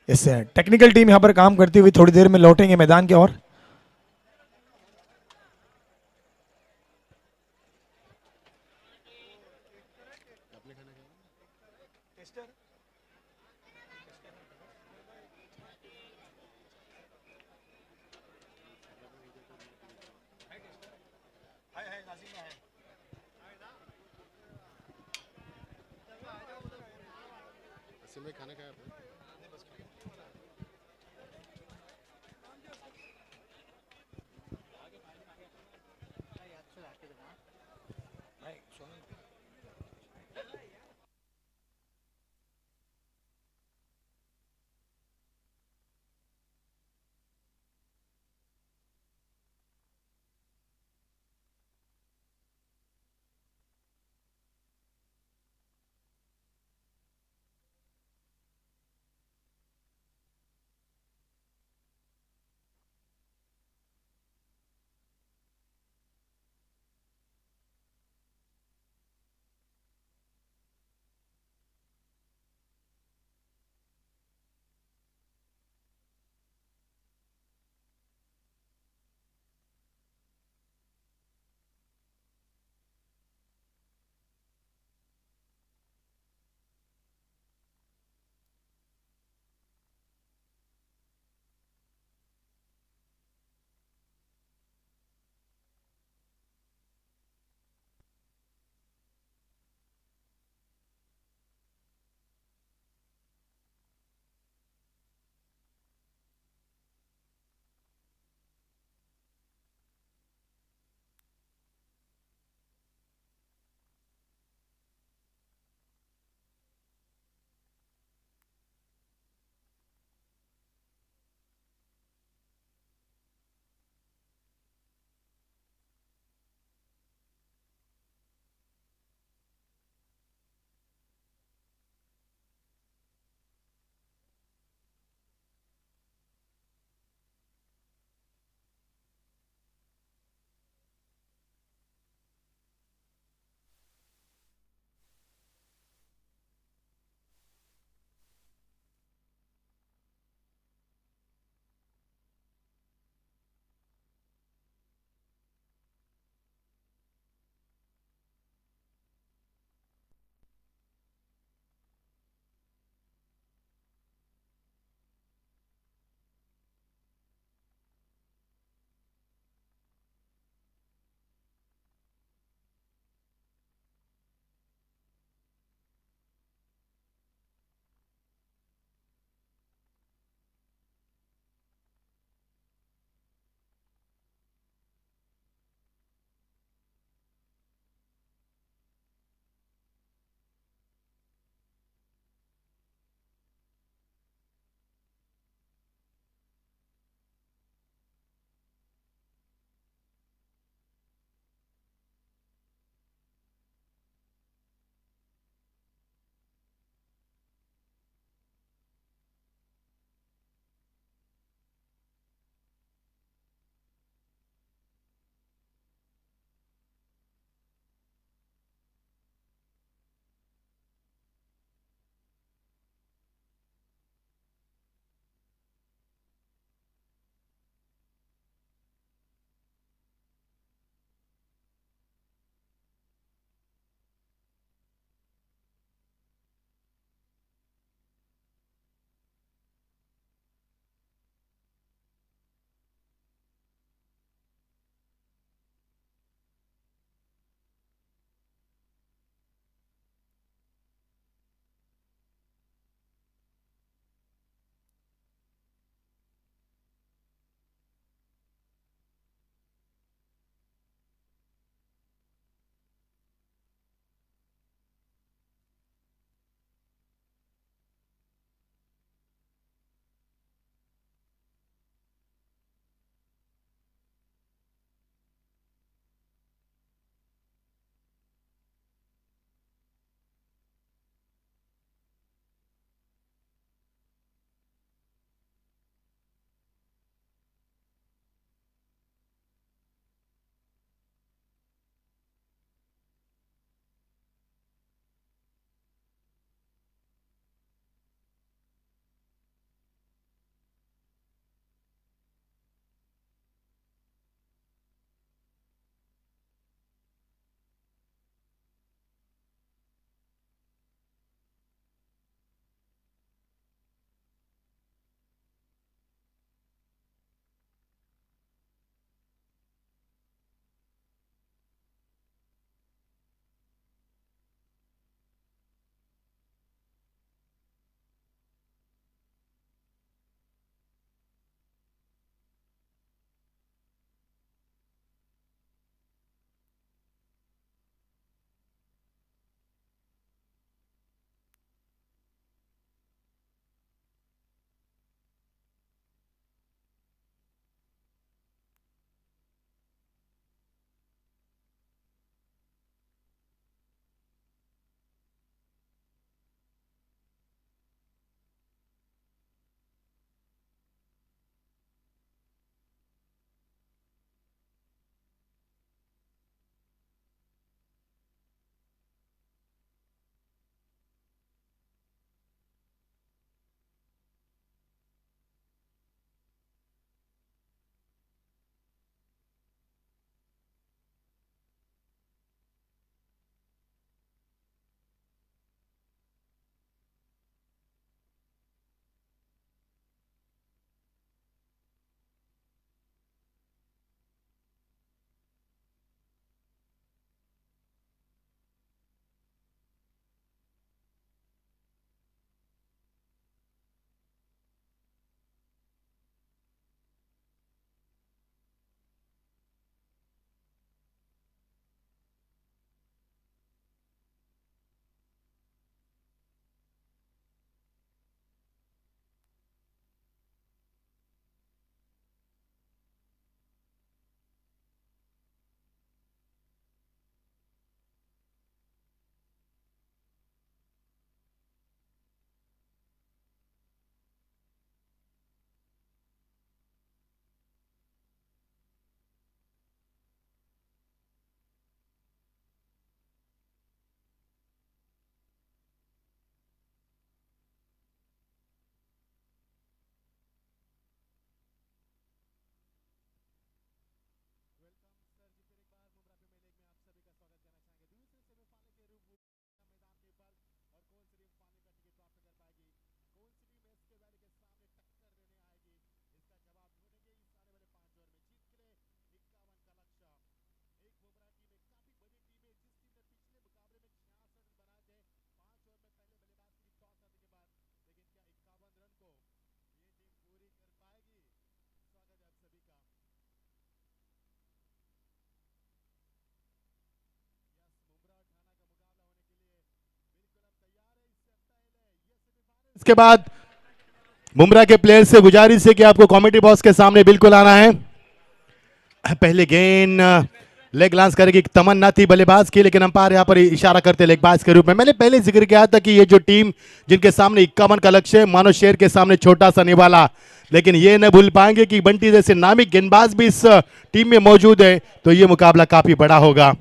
इस टेक्निकल टीम यहां पर काम करती हुई थोड़ी देर में लौटेंगे मैदान की ओर। इसके बाद बुमराह के प्लेयर से गुजारिश है कि आपको कमेटी बॉक्स के सामने बिल्कुल आना है। पहले गेंद लेग लांस करेगी तमन्ना थी बल्लेबाज की, लेकिन अंपायर यहां पर इशारा करते लेगबाज के रूप में। मैंने पहले जिक्र किया था कि ये जो टीम जिनके सामने 51 का लक्ष्य है, मानो शेर के सामने छोटा सा निवाला, लेकिन ये न भूल पाएंगे कि बंटी जैसे नामी गेंदबाज भी इस टीम में मौजूद है, तो ये मुकाबला काफी बड़ा होगा।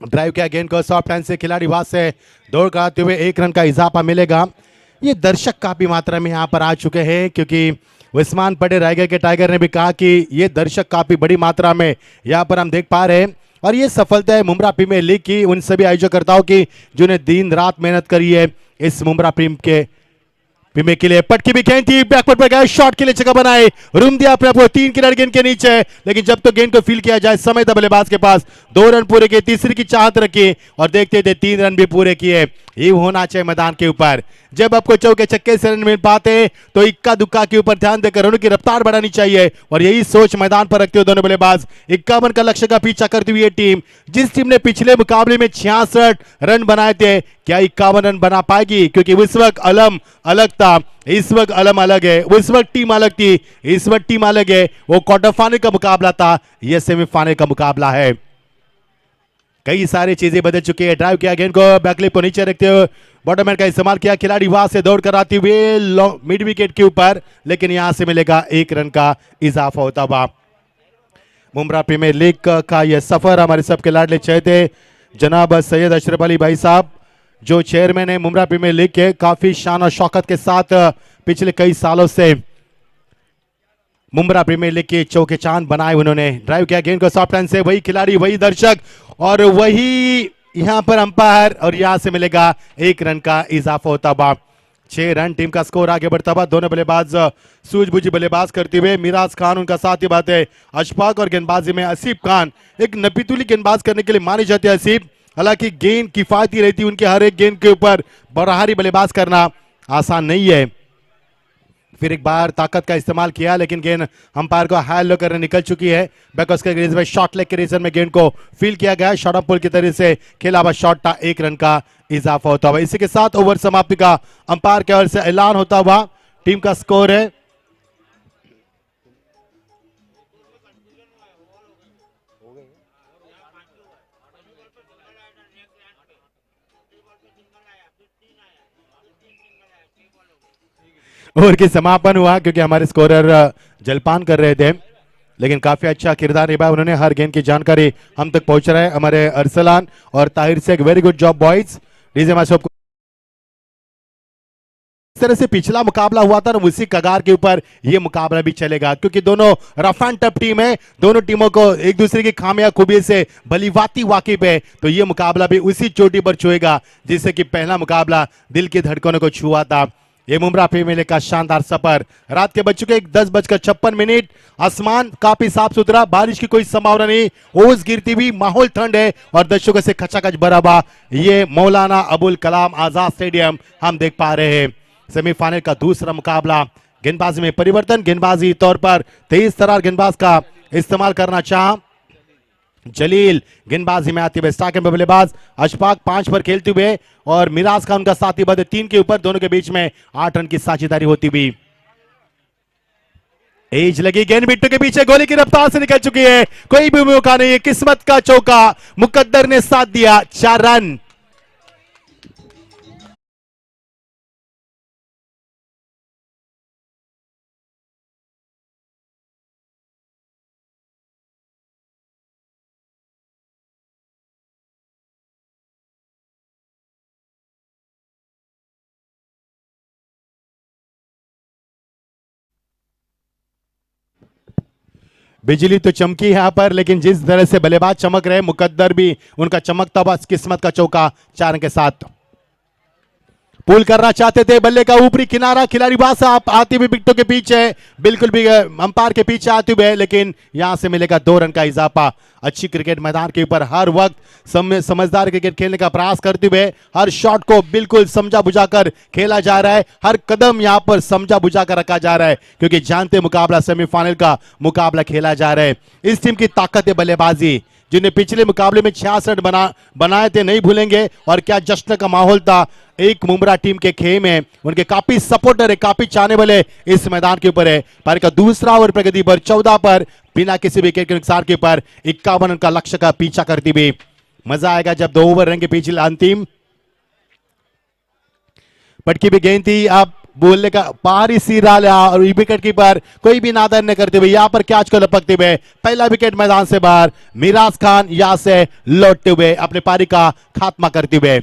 ड्राइव किया गेंद को सॉफ्ट हैंड से, खिलाड़ी वहां से दौड़ कराते हुए 1 रन का इजाफा मिलेगा। ये दर्शक काफी मात्रा में यहां पर आ चुके हैं, क्योंकि उस्मान पटेल रायगढ़ के टाइगर ने भी कहा कि ये दर्शक काफी बड़ी मात्रा में यहां पर हम देख पा रहे हैं। और ये सफलता है मुमरा प्रीमियर लीग की उन सभी आयोजकर्ताओं की जिन्हें दिन रात मेहनत करी है इस मुमरा प्रीमियर के लिए। पटकी भी गेंद थी, बैकवर्ड पर गए, शॉट के लिए जगह बनाए, रूम दिया अपने आपको 3 खिलाड़ी गेंद के नीचे, लेकिन जब तो गेंद को फील किया जाए समय था बल्लेबाज के पास। 2 रन पूरे किए, तीसरी की चाहत रखी और देखते थे 3 रन भी पूरे किए। ये होना चाहिए मैदान के ऊपर। जब आपको चौके छक्के से रन मिल पाते तो इक्का दुक्का के ऊपर ध्यान देकर रनों की रफ्तार बढ़ानी चाहिए, और यही सोच मैदान पर रखते हुए दोनों बल्लेबाज 51 का लक्ष्य का पीछा करती हुई ये टीम, जिस टीम ने पिछले मुकाबले में 66 रन बनाए थे, क्या 51 रन बना पाएगी? क्योंकि उस वक्त अलम अलग था, इस वक्त अलम अलग है। उस वक्त टीम अलग थी, इस वक्त टीम अलग है। वो क्वार्टर फाइनल का मुकाबला था, यह सेमीफाइनल का मुकाबला है। कई सारी चीजें बदल चुकी है। ड्राइव किया गेंद को बैकलिप को नीचे रखते हुए बॉटम हैंड का इस्तेमाल किया, खिलाड़ी वहां से दौड़ कर आते हुए मिड विकेट के ऊपर, लेकिन यहां से मिलेगा 1 रन का इजाफा होता हुआ। मुमरा प्रीमियर लीग का यह सफर हमारे सबके लाडले चहेते जनाब सैयद अशरफ अली भाई साहब, जो चेयरमैन है मुमरा प्रीमियर लीग के, काफी शान और शौकत के साथ पिछले कई सालों से मुमरा प्रीमियर लीग के चौके चांद बनाए उन्होंने। ड्राइव किया गेंद को सॉफ्ट हैंड से, वही खिलाड़ी वही दर्शक और वही यहां पर अंपायर, और यहां से मिलेगा 1 रन का इजाफा होता हुआ। 6 रन टीम का स्कोर आगे बढ़ता हुआ। दोनों बल्लेबाज सूझबूझी बल्लेबाज करते हुए, मिराज खान उनका साथ ही बात है अशफाक, और गेंदबाजी में आसिफ खान एक नपीतुली गेंदबाज करने के लिए माने जाते हैं आसिफ। हालांकि गेंद किफायती रहती उनके हर एक गेंद के ऊपर, बराहरी बल्लेबाज करना आसान नहीं है। फिर एक बार ताकत का इस्तेमाल किया, लेकिन गेंद अंपायर को हाई लो करने निकल चुकी है। बैकवर्ड के रीजन में शॉर्ट लेग के रीजन में गेंद को फील किया गया, शॉर्ट ऑफ पुल की तरह से खेला हुआ शॉट था। 1 रन का इजाफा होता हुआ। इसी के साथ ओवर समाप्ति का अंपायर की ओर से ऐलान होता हुआ। टीम का स्कोर है ओवर की समापन हुआ, क्योंकि हमारे स्कोरर जलपान कर रहे थे, लेकिन काफी अच्छा किरदार निभाया उन्होंने। हर गेंद की जानकारी हम तक पहुंच रहा है हमारे अरसलान और ताहिर से। Very good job boys. DJ माशोप को इस तरह से पिछला मुकाबला हुआ था, उसी कगार के ऊपर ये मुकाबला भी चलेगा, क्योंकि दोनों रफ एंड टफ टीम है। दोनों टीमों को एक दूसरे की खामियां खूबियों से भलीभांति वाकिफ है, तो ये मुकाबला भी उसी चोटी पर छुएगा जिससे कि पहला मुकाबला दिल की धड़कनों को छुआ था। ये मुमरा प्रीमियर लीग का शानदार सफर। रात के बज चुके 10:56। आसमान काफी साफ सुथरा, बारिश की कोई संभावना नहीं, ओस गिरती हुई, माहौल ठंड है और दर्शकों से खचाखच भरा हुआ ये मौलाना अबुल कलाम आजाद स्टेडियम हम देख पा रहे हैं। सेमीफाइनल का दूसरा मुकाबला। गेंदबाजी में परिवर्तन, गेंदबाजी तौर पर तेज तरार गेंदबाज का इस्तेमाल करना चाह जलील, गेंदबाजी में आते हुए स्टार्टिंग में बल्लेबाज अशफाक 5 पर खेलते हुए, और मिराज खान उनका साथी बद 3 के ऊपर। दोनों के बीच में 8 रन की साझेदारी होती हुई। एज लगी गेंद बिट्टू के पीछे, गोली की रफ्तार से निकल चुकी है, कोई भी मौका नहीं है। किस्मत का चौका, मुकद्दर ने साथ दिया, 4 रन। बिजली तो चमकी यहां पर, लेकिन जिस तरह से बल्लेबाज चमक रहे, मुकद्दर भी उनका चमकता हुआ किस्मत का चौका 4 रन के साथ। पुल करना चाहते थे, बल्ले का ऊपरी किनारा खिलाड़ी वहां से आप आते हुए विकेटों के पीछे, बिल्कुल भी अंपायर के पीछे आते हुए, लेकिन यहां से मिलेगा 2 रन का इजाफा। अच्छी क्रिकेट मैदान के ऊपर हर वक्त समझदार क्रिकेट खेलने का प्रयास करते हुए हर शॉट को बिल्कुल समझा बुझाकर खेला जा रहा है, हर कदम यहां पर समझा बुझाकर रखा जा रहा है, क्योंकि जानते मुकाबला सेमीफाइनल का मुकाबला खेला जा रहा है। इस टीम की ताकत है बल्लेबाजी, जिन्हें पिछले मुकाबले में 66 बनाए थे, नहीं भूलेंगे। और क्या जश्न का माहौल था एक मुमरा टीम के खेम में, उनके काफी सपोर्टर है, काफी चाहने वाले इस मैदान के ऊपर है। पर का दूसरा ओवर प्रगति पर 14 पर बिना किसी विकेट के नुकसान के ऊपर 51 रन का लक्ष्य का पीछा करती हुई। मजा आएगा जब 2 ओवर रहेंगे पीछे अंतिम। पटकी भी गेंद थी, अब बोलने का बाहरी सिरा और विकेट कीपर कोई भी नादर न करते हुए यहां पर कैच को लपकते हुए पहला विकेट मैदान से बाहर। मिराज खान यहां से लौटते हुए अपने पारी का खात्मा करते हुए।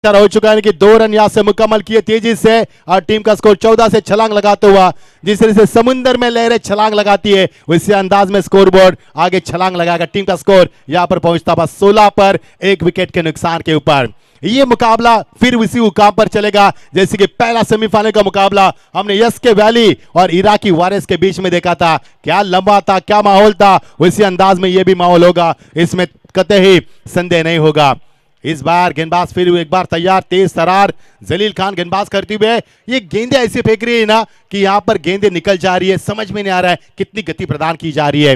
हो चुका है कि 2 रन यहां से मुकम्मल किए तेजी से और टीम का स्कोर 14 से छलांग लगाते हुआ, जिस तरह से समुद्र में लहरें छलांग लगाती है उसी अंदाज में स्कोर बोर्ड आगे छलांग लगाएगा। टीम का स्कोर यहां पर पहुंचता हुआ 16 पर 1 विकेट के नुकसान के ऊपर। ये मुकाबला फिर उसी मुकाम पर चलेगा जैसे कि पहला सेमीफाइनल का मुकाबला हमने यस के वैली और इराकी वारिस के बीच में देखा था। क्या लंबा था, क्या माहौल था, उसी अंदाज में यह भी माहौल होगा, इसमें कतई संदेह नहीं होगा। इस बार गेंदबाज फिर एक बार तैयार, तेज तरार जलील खान गेंदबाज करते हुए ये गेंदें ऐसी फेंक रही है ना कि यहां पर गेंदें निकल जा रही है, समझ में नहीं आ रहा है कितनी गति प्रदान की जा रही है।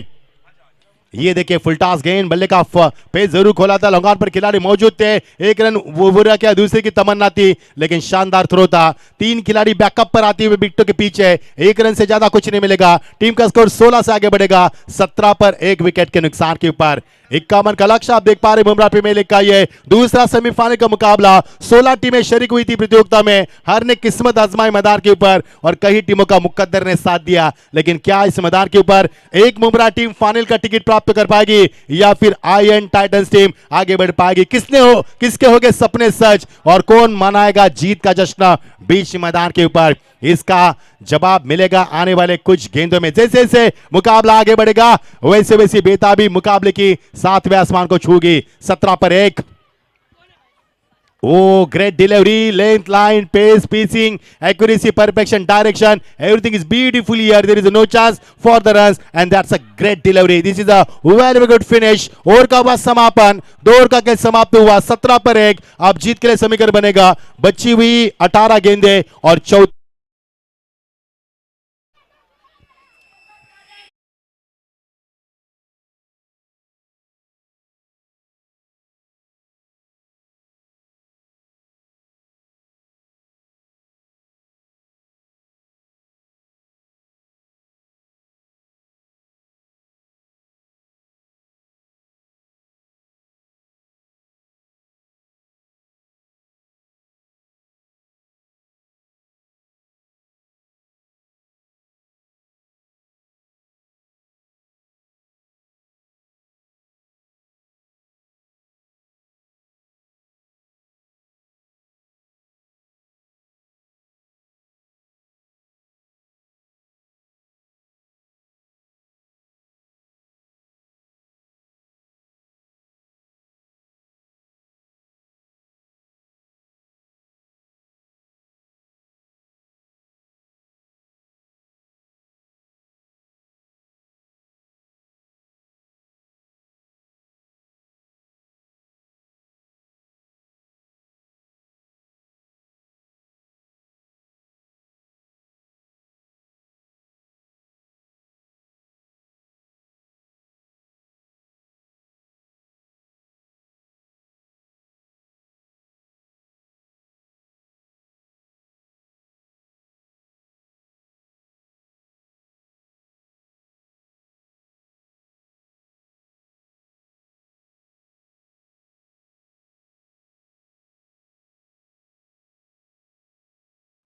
ये देखिए फुलटास गेंद, बल्ले का पेज जरूर खोला था, लॉन्ग ऑन पर खिलाड़ी मौजूद थे, 1 रन वो बुरा क्या दूसरे की तमन्ना थी, लेकिन शानदार थ्रो था। 3 खिलाड़ी बैकअप पर आते हुए विकेटों के पीछे, 1 रन से ज्यादा कुछ नहीं मिलेगा। टीम का स्कोर 16 से आगे बढ़ेगा 17 पर 1 विकेट के नुकसान के ऊपर। 51 का लक्ष्य आप देख पा रहे मुमरा प्रीमियर लीग का ये दूसरा सेमीफाइनल का मुकाबला। 16 टीमें शरीक हुई थी प्रतियोगिता में, हर ने किस्मत आजमाई मैदान के ऊपर और कई टीमों का मुकद्दर ने साथ दिया, लेकिन क्या इस मैदान के ऊपर एक मुमरा टीम फाइनल का टिकट प्राप्त कर पाएगी या फिर आयरन टाइटंस टीम आगे बढ़ पाएगी? किसके होंगे सपने सच और कौन मनाएगा जीत का जश्न बीच मैदान के ऊपर? इसका जवाब मिलेगा आने वाले कुछ गेंदों में। जैसे जैसे मुकाबला आगे बढ़ेगा वैसे वैसे बेताबी मुकाबले की सातवें आसमान को छूगी। 17 पर 1। Oh, great delivery, length, line, pace, pacing, accuracy, perfection, direction. Everything is beautifully here. There is no chance for the runs, and that's a great delivery. This is a very, very good finish. Over का हुआ समापन, 2 over का खेल समाप्त हुआ 17 पर 1। अब जीत के लिए समीकरण बनेगा। बची हुई 18 गेंदें और 14।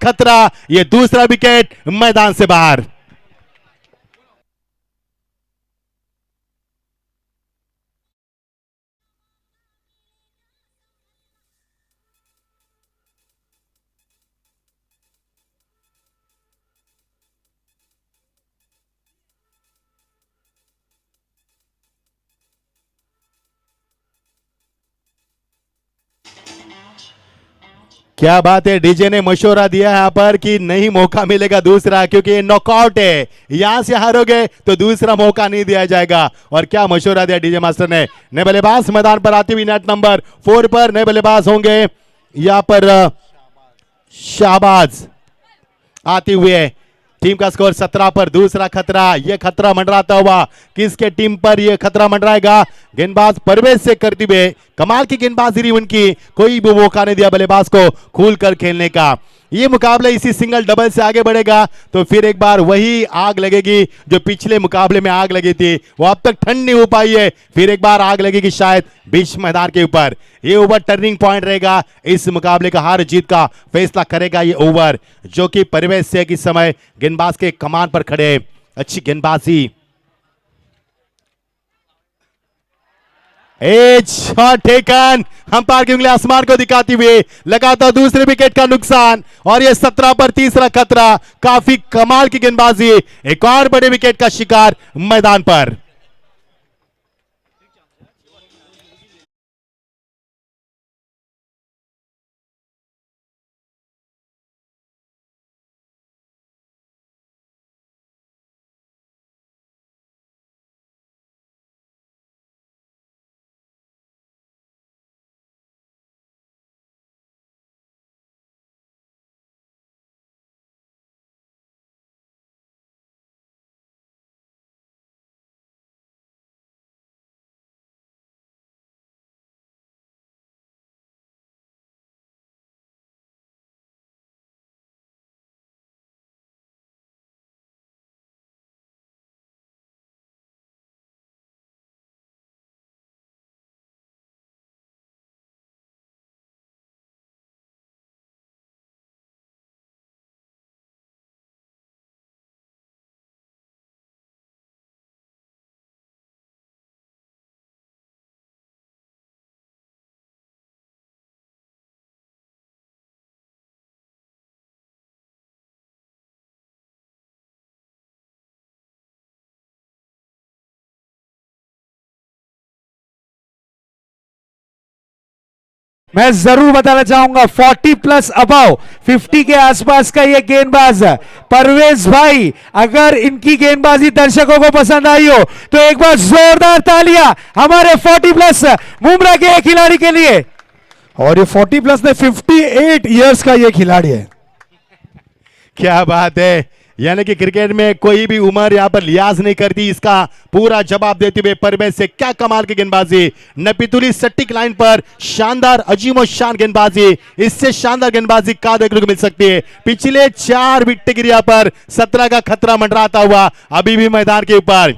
खतरा, ये दूसरा विकेट मैदान से बाहर। क्या बात है, डीजे ने मशवरा दिया यहां पर कि नहीं मौका मिलेगा दूसरा, क्योंकि ये नॉकआउट है। यहां से हारोगे तो दूसरा मौका नहीं दिया जाएगा। और क्या मशवरा दिया डीजे मास्टर ने। नए बल्लेबाज मैदान पर आते हुए नेट नंबर 4 पर नए बल्लेबाज होंगे यहां पर शाहबाज आते हुए। टीम का स्कोर 17 पर दूसरा खतरा। यह खतरा मंडराता हुआ किसके टीम पर यह खतरा मंडराएगा? गेंदबाज परवेज से करते हुए कमाल की गेंदबाजी रही उनकी, कोई भी मौका नहीं दिया बल्लेबाज को खुलकर खेलने का। ये मुकाबला इसी सिंगल डबल से आगे बढ़ेगा तो फिर एक बार वही आग लगेगी जो पिछले मुकाबले में आग लगी थी, वो अब तक ठंड नहीं हो पाई है। फिर एक बार आग लगेगी शायद बीच मैदान के ऊपर। ये ओवर टर्निंग पॉइंट रहेगा, इस मुकाबले का हार जीत का फैसला करेगा ये ओवर, जो कि परिवेश से इस समय गेंदबाज के कमान पर खड़े। अच्छी गेंदबाजी, एज शॉट टेकन, अंपायर की उंगली आसमान को दिखाती हुई लगातार दूसरे विकेट का नुकसान। और यह 17 पर तीसरा खतरा। काफी कमाल की गेंदबाजी, एक और बड़े विकेट का शिकार मैदान पर। मैं जरूर बताना चाहूंगा 40 प्लस अबाव 50 के आसपास का ये गेंदबाज परवेज भाई, अगर इनकी गेंदबाजी दर्शकों को पसंद आई हो तो एक बार जोरदार तालियां हमारे 40 प्लस मुमरा के खिलाड़ी के लिए। और ये 40 प्लस ने 58 इयर्स का ये खिलाड़ी है। क्या बात है, यानी कि क्रिकेट में कोई भी उम्र यहां पर लिहाज नहीं करती। इसका पूरा जवाब देते हुए परवेज से क्या कमाल की गेंदबाजी, नपीतुली सटीक लाइन पर शानदार अजीमो शान गेंदबाजी। इससे शानदार गेंदबाजी का देखने को मिल सकती है। पिछले 4 विकेट गिरिया पर 17 का खतरा मंडराता हुआ अभी भी मैदान के ऊपर।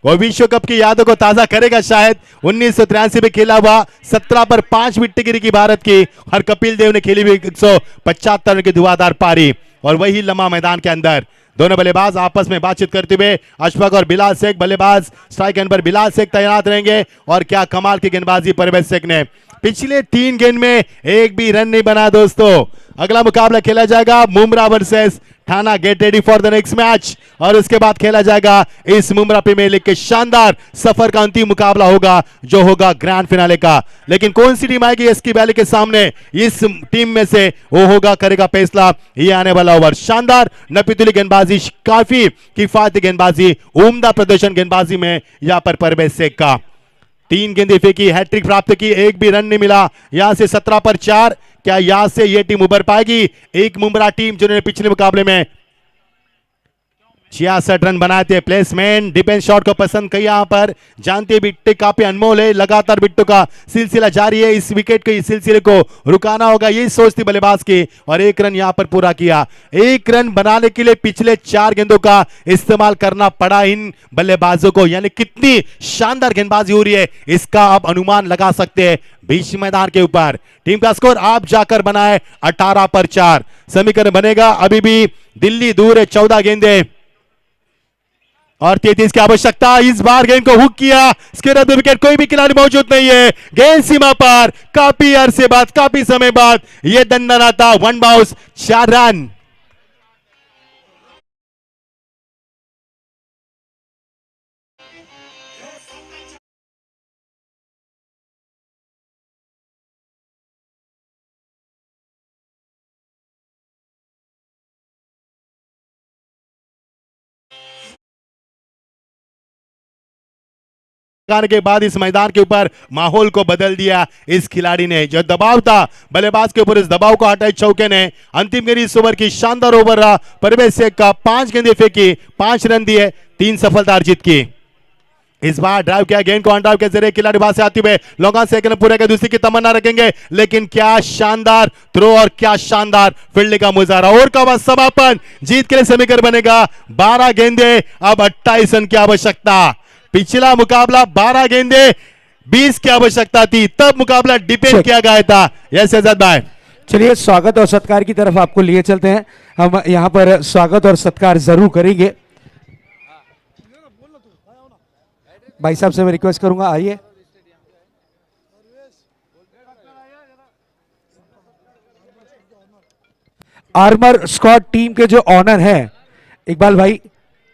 वो विश्व कप की यादों को ताजा करेगा शायद। 1983 में खेला हुआ 17 पर 5 विकेट गिरी की भारत की, और कपिल देव ने खेली हुई 175 रन की धुआंधार पारी। और वही लम्हा मैदान के अंदर दोनों बल्लेबाज आपस में बातचीत करते हुए, अशफाक और बिलाल शेख बल्लेबाज, स्ट्राइक एंड पर बिलाल शेख तैनात रहेंगे। और क्या कमाल की गेंदबाजी परवेज शेख ने, पिछले 3 गेंद में एक भी रन नहीं बना दोस्तों। अगला मुकाबला खेला जाएगा मुमरा वर्सेस ठाना। Get ready for the next match. और उसके बाद खेला जाएगा इस मुमरा प्रीमियर लीग के शानदार सफर का अंतिम मुकाबला होगा, जो होगा ग्रैंड फिनाले का। लेकिन कौन सी टीम आएगी एसके वैली के सामने, इस टीम में से वो होगा करेगा फैसला ये आने वाला ओवर। शानदार नपीतुली गेंदबाजी, काफी किफायती गेंदबाजी, उम्दा प्रदर्शन गेंदबाजी में यहां पर परवेज शेख का। 3 गेंदें फेंकी, हैट्रिक प्राप्त की, एक भी रन नहीं मिला। यहां से 17 पर 4। क्या यहां से यह टीम उभर पाएगी? एक मुमरा टीम जिन्होंने पिछले मुकाबले में 66 रन बनाए थे। प्लेसमेंट डिफेंस शॉट को पसंद किया यहां पर, जानते बिट्टे काफी अनमोल है। लगातार बिट्टों का सिलसिला जारी है, इस विकेट के इस सिलसिले को रुकाना होगा, यही सोच थी बल्लेबाज की। और 1 रन यहां पर पूरा किया। 1 रन बनाने के लिए पिछले 4 गेंदों का इस्तेमाल करना पड़ा इन बल्लेबाजों को, यानी कितनी शानदार गेंदबाजी हो रही है इसका आप अनुमान लगा सकते हैं। बीच मैदान के ऊपर टीम का स्कोर आप जाकर बनाए 18 पर 4। समीकरण बनेगा, अभी भी दिल्ली दूर है 14 गेंदे और 33 की आवश्यकता। इस बार गेंद को हुक किया, इसके बाद विकेट, कोई भी खिलाड़ी मौजूद नहीं है। गेंद सीमा पर, काफी अरसे बाद, काफी समय बाद यह दंडनाता 1 बाउंस 4 रन। लगाने के बाद इस मैदान के ऊपर माहौल को बदल दिया इस खिलाड़ी ने। जो दबाव था बल्लेबाज के ऊपर, इस दबाव को हटाए चौके ने। अंतिम गेंद इस ओवर की शानदार ओवर रहा परवेज शेख का। 5 गेंदें फेंकी, 5 रन दिए, 3 सफलता अर्जित की। इस बार ड्राइव किया, गेंद को अनड्राइव के जरिए खिलाड़ी बाहर से आते हुए लॉन्ग सेकंड पूरे के दूसरी की तमन्ना रखेंगे। लेकिन क्या शानदार थ्रो और क्या शानदार फील्डिंग का मुजाहरा। और का समापन, जीत के लिए समीकरण बनेगा 12 गेंदे, अब 28 रन की आवश्यकता। पिछला मुकाबला 12 गेंदे 20 की आवश्यकता थी, तब मुकाबला डिपेंड किया गया था। यस आजाद भाई, चलिए स्वागत और सत्कार की तरफ आपको लिए चलते हैं। हम यहां पर स्वागत और सत्कार जरूर करेंगे। भाई साहब से मैं रिक्वेस्ट करूंगा, आइए। आर्मर स्क्वाड टीम के जो ऑनर हैं इकबाल भाई,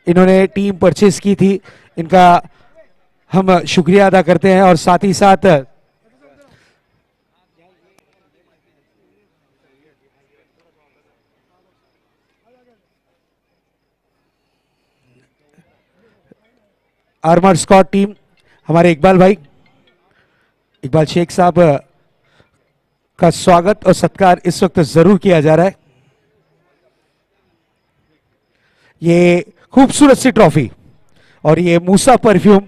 इन्होंने टीम परचेज की थी, इनका हम शुक्रिया अदा करते हैं। और साथ ही साथ आर्मर स्क्वाड टीम हमारे इकबाल भाई, इकबाल शेख साहब का स्वागत और सत्कार इस वक्त जरूर किया जा रहा है। ये खूबसूरत सी ट्रॉफी और ये मूसा परफ्यूम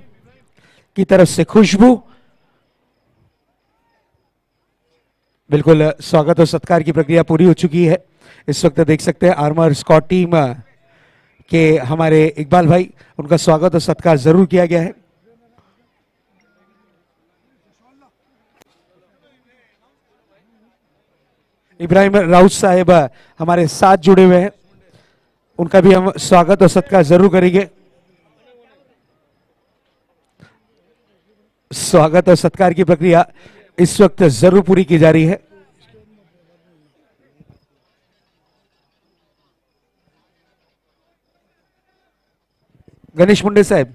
की तरफ से खुशबू, बिल्कुल स्वागत और सत्कार की प्रक्रिया पूरी हो चुकी है। इस वक्त देख सकते हैं आर्मर स्क्वाड टीम के हमारे इकबाल भाई, उनका स्वागत और सत्कार जरूर किया गया है। इब्राहिम राउत साहेब हमारे साथ जुड़े हुए हैं, उनका भी हम स्वागत और सत्कार जरूर करेंगे। स्वागत और सत्कार की प्रक्रिया इस वक्त जरूर पूरी की जा रही है। गणेश मुंडे साहब,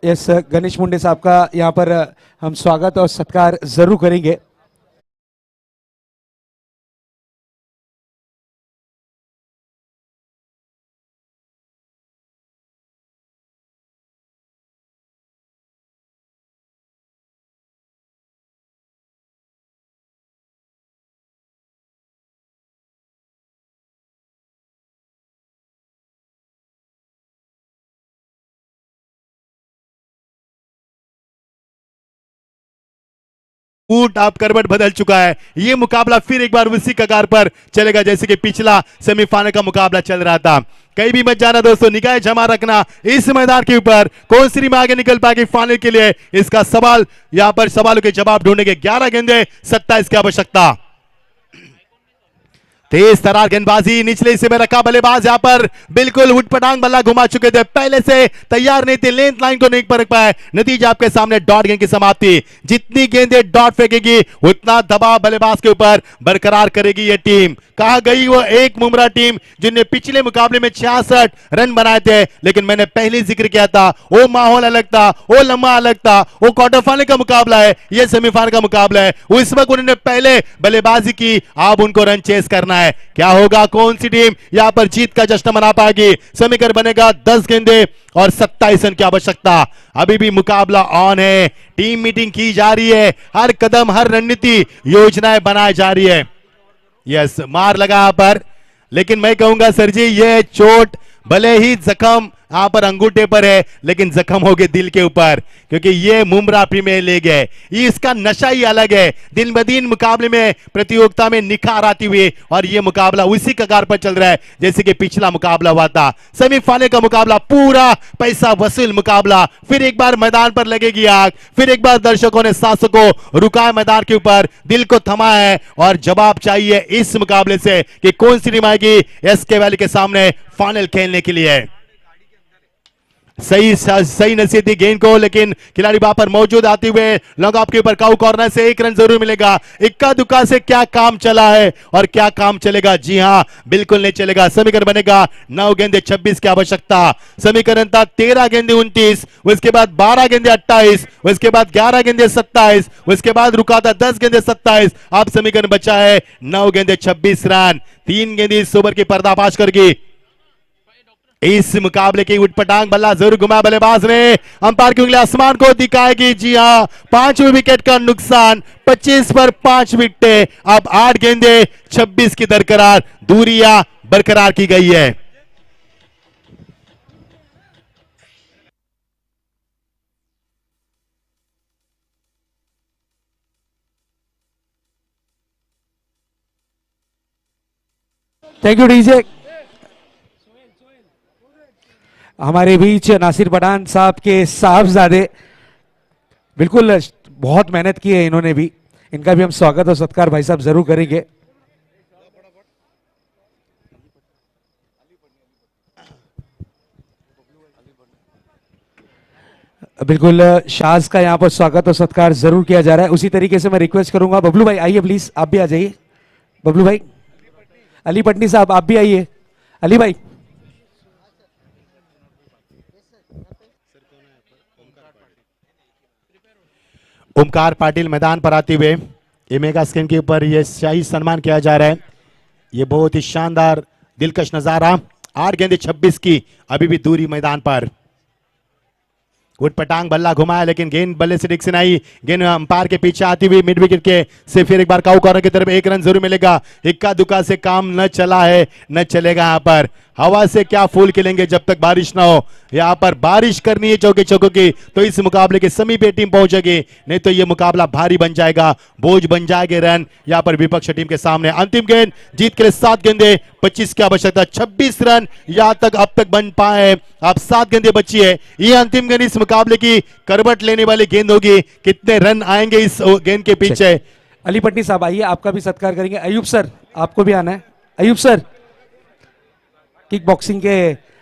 यस गणेश मुंडे साहब का यहाँ पर हम स्वागत और सत्कार जरूर करेंगे। ऊट आप करवट बदल चुका है। ये मुकाबला फिर एक बार उसी कगार पर चलेगा जैसे कि पिछला सेमीफाइनल का मुकाबला चल रहा था। कहीं भी मत जाना दोस्तों, निगाह जमा रखना इस मैदान के ऊपर। कौन सी टीम आगे निकल पाएगी फाइनल के लिए, इसका सवाल यहां पर सवालों के जवाब ढूंढेंगे। 11 गेंदे 27 की आवश्यकता। तेज तरार गेंदबाजी, निचले हिस्से में रखा बल्लेबाज यहां पर बिल्कुल उठपटांग बल्ला घुमा चुके थे, पहले से तैयार नहीं थे, लेंथ लाइन को नहीं परख पाए। नतीजा आपके सामने, डॉट गेंद की समाप्ति। जितनी गेंदें डॉट फेंकेगी उतना दबाव बल्लेबाज के ऊपर बरकरार करेगी ये टीम। कहा गई वो एक मुमरा टीम जिनने पिछले मुकाबले में 66 रन बनाए थे, लेकिन मैंने पहले जिक्र किया था वो माहौल अलग था, वो लम्हा अलग था। वो क्वार्टर फाइनल का मुकाबला है, ये सेमीफाइनल का मुकाबला है। उस वक्त उन्होंने पहले बल्लेबाजी की, अब उनको रन चेस करना है। क्या होगा, कौन सी टीम यहां पर जीत का जश्न मना पाएगी। समीकरण बनेगा 10 गेंदे और 27 रन की आवश्यकता। अभी भी मुकाबला ऑन है, टीम मीटिंग की जा रही है, हर कदम हर रणनीति योजनाएं बनाई जा रही है। यस, मार लगा यहां पर, लेकिन मैं कहूंगा सर जी ये चोट भले ही जख्म यहां पर अंगूठे पर है, लेकिन जख्म हो गए दिल के ऊपर, क्योंकि ये मुमरा प्रीमियर लीग है, ये इसका नशा ही अलग है। दिन ब दिन मुकाबले में प्रतियोगिता में निखार आती हुई, और ये मुकाबला उसी कगार पर चल रहा है जैसे कि पिछला मुकाबला हुआ था। सेमीफाइनल का मुकाबला पूरा पैसा वसूल मुकाबला। फिर एक बार मैदान पर लगेगी आग, फिर एक बार दर्शकों ने सांसों को रुका मैदान के ऊपर, दिल को थमा है, और जवाब चाहिए इस मुकाबले से कि कौन सी टीम आएगी एसके वैली के सामने फाइनल खेलने के लिए। सही नसीहत दी गेंद को, लेकिन खिलाड़ी वहां पर मौजूद आते हुए लॉन्ग ऑफ के ऊपर काऊ कॉर्नर से 1 रन जरूर मिलेगा। इक्का दुक्का से क्या काम चला है और क्या काम चलेगा? जी हां, बिल्कुल नहीं चलेगा। समीकरण बनेगा 9 गेंदे 26 की आवश्यकता। समीकरण था 13 गेंदे 29, उसके बाद 12 गेंदे 28, उसके बाद 11 गेंदे 27, उसके बाद रुका था 10 गेंदे 27। अब समीकरण बचा है 9 गेंदे 26 रन। 3 गेंदे इस ओवर की पर्दाफाश करेगी। इस मुकाबले की उठपटांग बल्ला जरूर घुमा बल्लेबाज ने, अंपायर की उंगली आसमान को दिखाएगी। जी हां, 5वें विकेट का नुकसान, 25 पर 5 विकेटें। अब 8 गेंदे 26 की दरकरार, दूरियां बरकरार की गई है। Thank you DJ. हमारे बीच नासिर पठान साहब के साहबजादे, बिल्कुल बहुत मेहनत की है इन्होंने भी, इनका भी हम स्वागत और सत्कार भाई साहब जरूर करेंगे। बिल्कुल शाज का यहाँ पर स्वागत और सत्कार जरूर किया जा रहा है। उसी तरीके से मैं रिक्वेस्ट करूंगा, बबलू भाई आइए प्लीज, आप भी आ जाइए। बबलू भाई, अली पटनी साहब आप भी आइए। अली भाई, ओमकार पाटिल मैदान पर आते हुए ये मेगा स्क्रीन के ऊपर ये शाही सम्मान किया जा रहा है। ये बहुत ही शानदार दिलकश नजारा। 8 गेंदे 26 की, अभी भी दूरी मैदान पर। उठपटांग बल्ला घुमाया, लेकिन गेंद बल्ले से डिक्सन आई। गेंद अंपायर के पीछे आती हुई मिड विकेट के से फिर एक बार काऊ कॉर्नर की तरफ 1 रन जरूर मिलेगा। इक्का दुक्का से काम न चला है, न चलेगा। यहाँ पर हवा से क्या फूल खिलेंगे जब तक बारिश ना हो। यहाँ पर बारिश करनी है चौके चौकों की, तो इस मुकाबले के समीपे टीम पहुंचेगी, नहीं तो ये मुकाबला भारी बन जाएगा, बोझ बन जाएंगे रन यहाँ पर विपक्ष टीम के सामने। अंतिम गेंद जीत के लिए 7 गेंदे 25 की आवश्यकता। 26 रन यहाँ तक अब तक बन पाए, अब 7 गेंदे बची है। ये अंतिम गेंद इस मुकाबले की करवट लेने वाली गेंद होगी। कितने रन आएंगे इस गेंद के पीछे? अली पट्टी साहब आइए, आपका भी सत्कार करेंगे। अयूब सर आपको भी आना है। अयूब सर, किक बॉक्सिंग के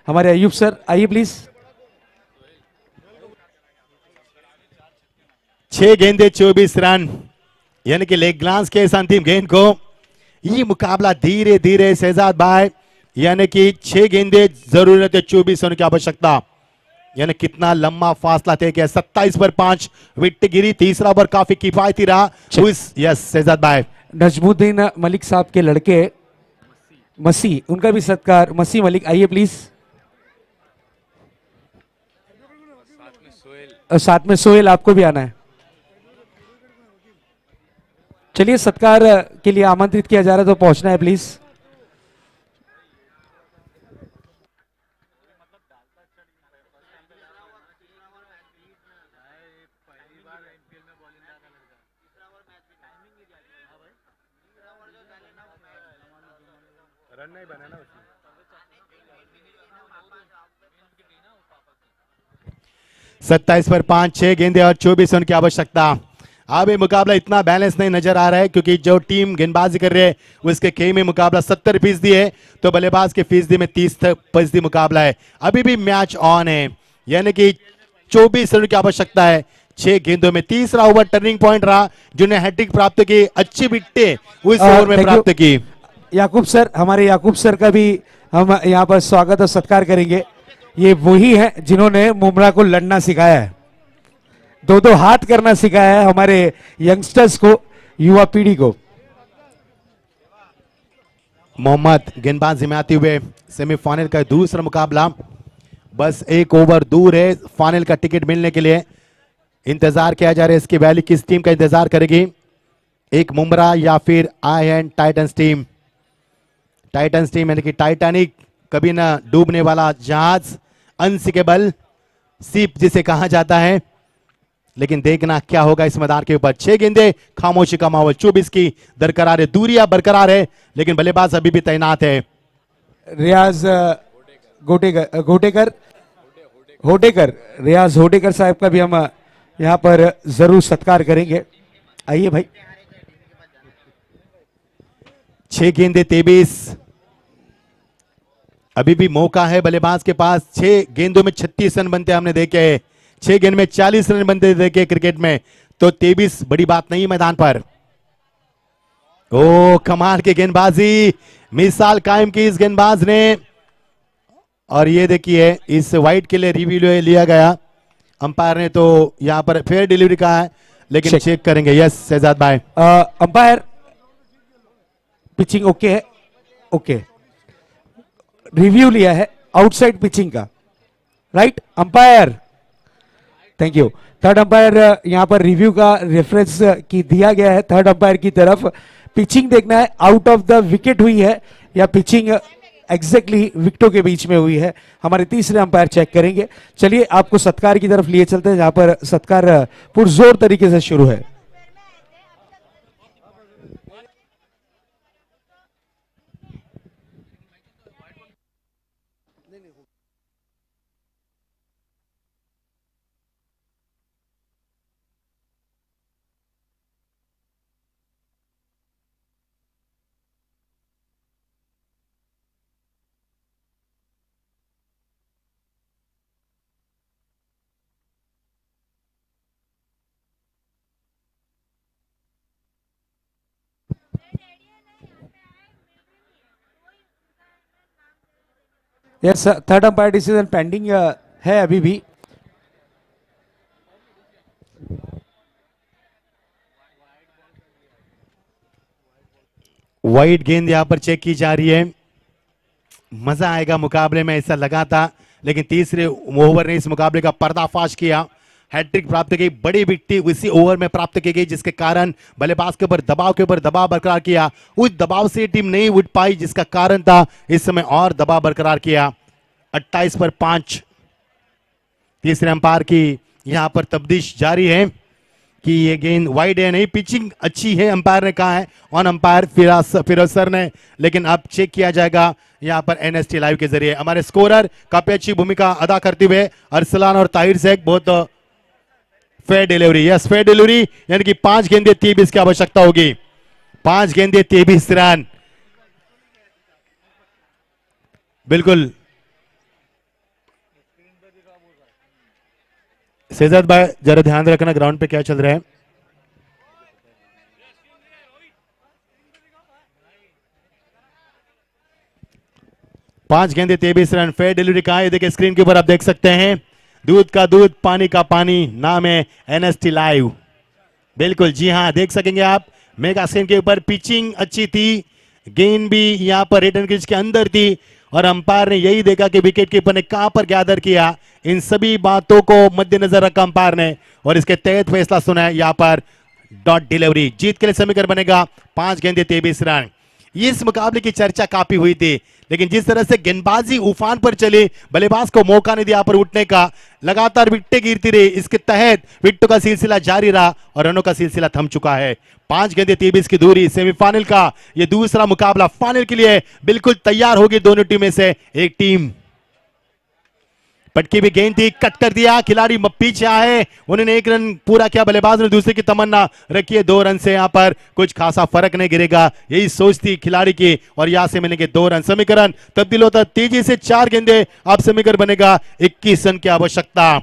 हमारे अयूब सर आइए प्लीज। 6 गेंदे 24 रन, यानी कि लेग ग्लांस के इस अंतिम गेंद को ये मुकाबला धीरे धीरे शहजाद भाई, यानी कि 6 गेंदे जरूरत है 24 रन की आवश्यकता। यानी कितना लंबा फासला तय किया। 27 पर 5 विकेट गिरी। तीसरा ओवर काफी किफायती रहा। यस शहजाद भाई, नजमुद्दीन मलिक साहब के लड़के मसी, उनका भी सत्कार। मसी मलिक आइए प्लीज। साथ में सोहेल, आपको भी आना है। चलिए, सत्कार के लिए आमंत्रित किया जा रहा है तो पहुंचना है प्लीज। रन नहीं बना ना उसमें। 27 पर 5, 6 गेंदे और 24 रन की आवश्यकता। अब ये मुकाबला इतना बैलेंस नहीं नजर आ रहा है क्योंकि जो टीम गेंदबाजी कर रही है उसके खेल में मुकाबला 70% है तो बल्लेबाज के फीसदी में 30% मुकाबला है। अभी भी मैच ऑन है, यानी कि 24 रन की आवश्यकता है 6 गेंदों में। तीसरा ओवर टर्निंग पॉइंट रहा, जिन्हें हैट्रिक प्राप्त की, अच्छी विकेटें उस ओवर में प्राप्त की। याकूब सर, हमारे याकूब सर का भी हम यहाँ पर स्वागत और सत्कार करेंगे। ये वही है जिन्होंने मुमरा को लड़ना सिखाया है, दो हाथ करना सिखाया है हमारे यंगस्टर्स को, युवा पीढ़ी को। मोहम्मद गेंदबाजी में आते हुए सेमीफाइनल का दूसरा मुकाबला बस एक ओवर दूर है फाइनल का टिकट मिलने के लिए। इंतजार किया जा रहा है इसकी वैली किस टीम का इंतजार करेगी, एक मुमरा या फिर iron Titans team. Titans team यानी कि टाइटैनिक, कभी ना डूबने वाला जहाज, अनसिकेबल सीप जिसे कहा जाता है। लेकिन देखना क्या होगा इस मैदान के ऊपर। 6 गेंदे, खामोशी का माहौल, 24 की दरकरार है, दूरियां बरकरार है लेकिन बल्लेबाज अभी भी तैनात है। रियाज होटेकर रियाज होटेकर साहब का भी हम यहाँ पर जरूर सत्कार करेंगे। आइए भाई। 6 गेंदे 23, अभी भी मौका है बल्लेबाज के पास। 6 गेंदों में 36 रन बनते हमने देखे हैं, 6 गेंद में 40 रन बनते देखे क्रिकेट में, तो 23 बड़ी बात नहीं मैदान पर। ओ कमाल की गेंदबाजी, मिसाल कायम की इस गेंदबाज ने। और ये देखिए इस वाइड के लिए रिव्यू लिया गया, अंपायर ने तो यहां पर फेयर डिलीवरी कहा है लेकिन चेक करेंगे। यस शहजाद भाई, अंपायर पिचिंग ओके है, ओके रिव्यू लिया है आउटसाइड पिचिंग का, right umpire, thank you. Third umpire यहां पर रिव्यू का रेफरेंस की दिया गया है थर्ड अंपायर की तरफ। पिचिंग देखना है आउट ऑफ द विकेट हुई है या पिचिंग एग्जैक्टली विकेटों के बीच में हुई है, हमारे तीसरे अंपायर चेक करेंगे। चलिए आपको सत्कार की तरफ लिए चलते हैं जहां पर सत्कार पुरजोर तरीके से शुरू है। Yes third umpire decision pending है अभी भी। वाइड गेंद यहां पर चेक की जा रही है। मजा आएगा मुकाबले में, ऐसा लगा था लेकिन तीसरे ओवर ने इस मुकाबले का पर्दाफाश किया। हैट्रिक प्राप्त की, बड़ी विकेट उसी ओवर में प्राप्त की गई जिसके कारण बल्लेबाज के ऊपर दबाव बरकरार किया। उस दबाव से टीम नहीं उठ पाई जिसका कारण था इस समय और दबाव बरकरार किया। 28 पर 5, तीसरे अंपायर की यहां पर तब्दीश जारी है कि ये गेंद वाइड है नहीं। पिचिंग अच्छी है अंपायर ने कहा है, ऑन अंपायर फिरोज सर ने, लेकिन अब चेक किया जाएगा यहां पर एनएसटी लाइव के जरिए। हमारे स्कोरर काफी अच्छी भूमिका अदा करते हुए अरसलान और ताहिर शेख, बहुत fair delivery. Yes fair delivery, यानी कि 5 गेंदे 23 की आवश्यकता होगी। 5 गेंदे 23 रन, बिल्कुल। शहजाद भाई जरा ध्यान रखना ग्राउंड पे क्या चल रहा है। पांच गेंदे 23 रन, फेयर डिलीवरी कहा है, देखिए स्क्रीन के ऊपर आप देख सकते हैं। दूध का दूध पानी का पानी, नाम है एनएसटी लाइव। बिल्कुल जी हाँ, देख सकेंगे आप मेगा स्क्रीन के ऊपर पिचिंग अच्छी थी, गेंद भी यहां पर रिटर्न क्रीज के अंदर थी और अंपायर ने यही देखा कि विकेट कीपर ने कहां पर गैदर किया। इन सभी बातों को मद्देनजर रखा अंपायर ने और इसके तहत फैसला सुना है। यहां पर डॉट डिलीवरी, जीत के लिए समीकरण बनेगा 5 गेंदे 23 रन। इस मुकाबले की चर्चा काफी हुई थी, लेकिन जिस तरह से गेंदबाजी उफान पर चली, बल्लेबाज को मौका नहीं दिया पर उठने का, लगातार विकेटें गिरती रही, इसके तहत विकेटों का सिलसिला जारी रहा और रनों का सिलसिला थम चुका है। 5 गेंदे 23 की दूरी, सेमीफाइनल का यह दूसरा मुकाबला, फाइनल के लिए बिल्कुल तैयार होगी दोनों टीम में से एक टीम। पटकी भी गेंद थी, कट कर दिया, खिलाड़ी पीछे आए, उन्होंने 1 रन पूरा किया, बल्लेबाज ने दूसरे की तमन्ना रखी है 2 रन से यहां पर कुछ खासा फर्क नहीं गिरेगा, यही सोच थी खिलाड़ी की और यहां से मिलेंगे 2 रन। समीकरण तब्दील होता तेजी से, 4 गेंदे, अब समीकरण बनेगा 21 रन की आवश्यकता।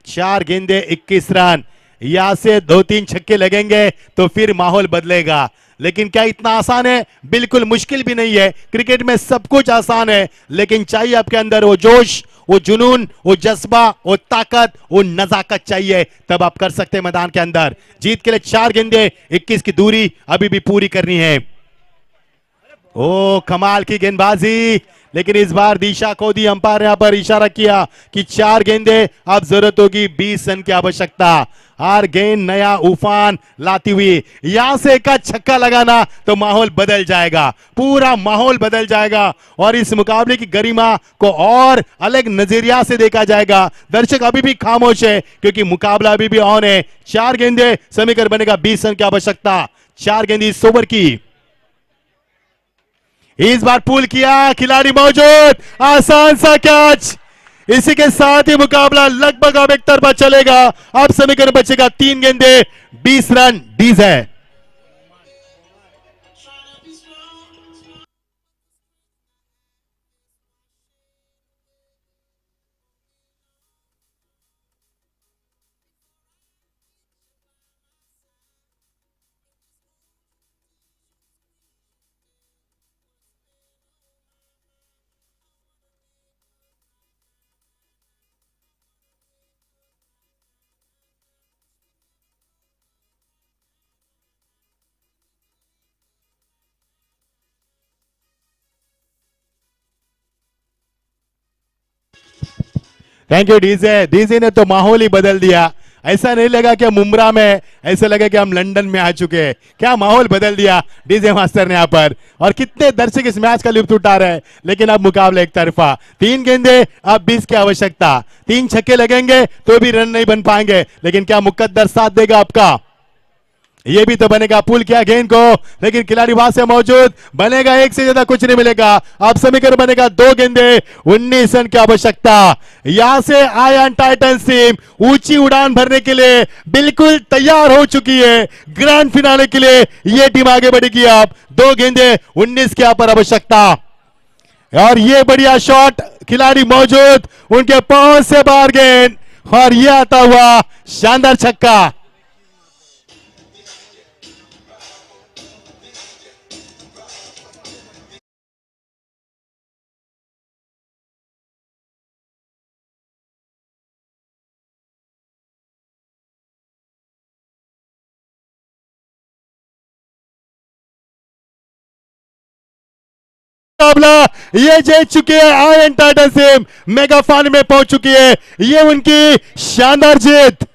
4 गेंदे 21 रन, यहां से 2-3 छक्के लगेंगे तो फिर माहौल बदलेगा। लेकिन क्या इतना आसान है? बिल्कुल मुश्किल भी नहीं है। क्रिकेट में सब कुछ आसान है, लेकिन चाहिए आपके अंदर वो जोश, वो जुनून, वो जज्बा, वो ताकत, वो नजाकत चाहिए, तब आप कर सकते हैं मैदान के अंदर। जीत के लिए 4 गेंदे 21 की दूरी अभी भी पूरी करनी है। ओ कमाल की गेंदबाजी, लेकिन इस बार दिशा को दी, अंपायर ने यहां पर इशारा किया कि 4 गेंदे, अब जरूरत होगी 20 रन की आवश्यकता। हर गेंद नया उफान लाती हुई, यहां से एक छक्का लगाना तो माहौल बदल जाएगा, पूरा माहौल बदल जाएगा और इस मुकाबले की गरिमा को और अलग नजरिया से देखा जाएगा। दर्शक अभी भी खामोश है क्योंकि मुकाबला अभी भी ऑन है। 4 गेंदे, समीकरण बनेगा 20 रन की आवश्यकता। 4 गेंद इस ओवर की, इस बार पुल किया, खिलाड़ी मौजूद, आसान सा कैच। इसी के साथ ही मुकाबला लगभग अब एक तरफा चलेगा। अब समीकरण बचेगा 3 गेंदे 20 रन, डीज है। Thank you DJ. डीजे ने तो माहौल ही बदल दिया। ऐसा नहीं लगा कि हम मुम्बरा में, ऐसा लगा कि हम लंदन में आ चुके हैं। क्या माहौल बदल दिया डीजे मास्टर ने यहाँ पर, और कितने दर्शक इस मैच का लुत्फ उठा रहे हैं। लेकिन अब मुकाबला एक तरफा, 3 गेंदे, अब 20 की आवश्यकता। 3 छक्के लगेंगे तो भी रन नहीं बन पाएंगे, लेकिन क्या मुकद्दर साथ देगा आपका? ये भी तो बनेगा, पुल किया गेंद को, लेकिन खिलाड़ी वहां से मौजूद, बनेगा, एक से ज्यादा कुछ नहीं मिलेगा। अब समीकरण बनेगा 2 गेंदे 19 रन की आवश्यकता। यहां से आयरन टाइटंस टीम ऊंची उड़ान भरने के लिए बिल्कुल तैयार हो चुकी है। ग्रैंड फिनाले के लिए यह टीम आगे बढ़ेगी। अब 2 गेंदे 19 की यहाँ पर आवश्यकता, और ये बढ़िया शॉट, खिलाड़ी मौजूद, उनके पांव से बाहर गेंद, और ये आता हुआ शानदार छक्का। मुकाबला ये जीत चुकी है iron Titans team, mega final में पहुंच चुकी है। ये उनकी शानदार जीत।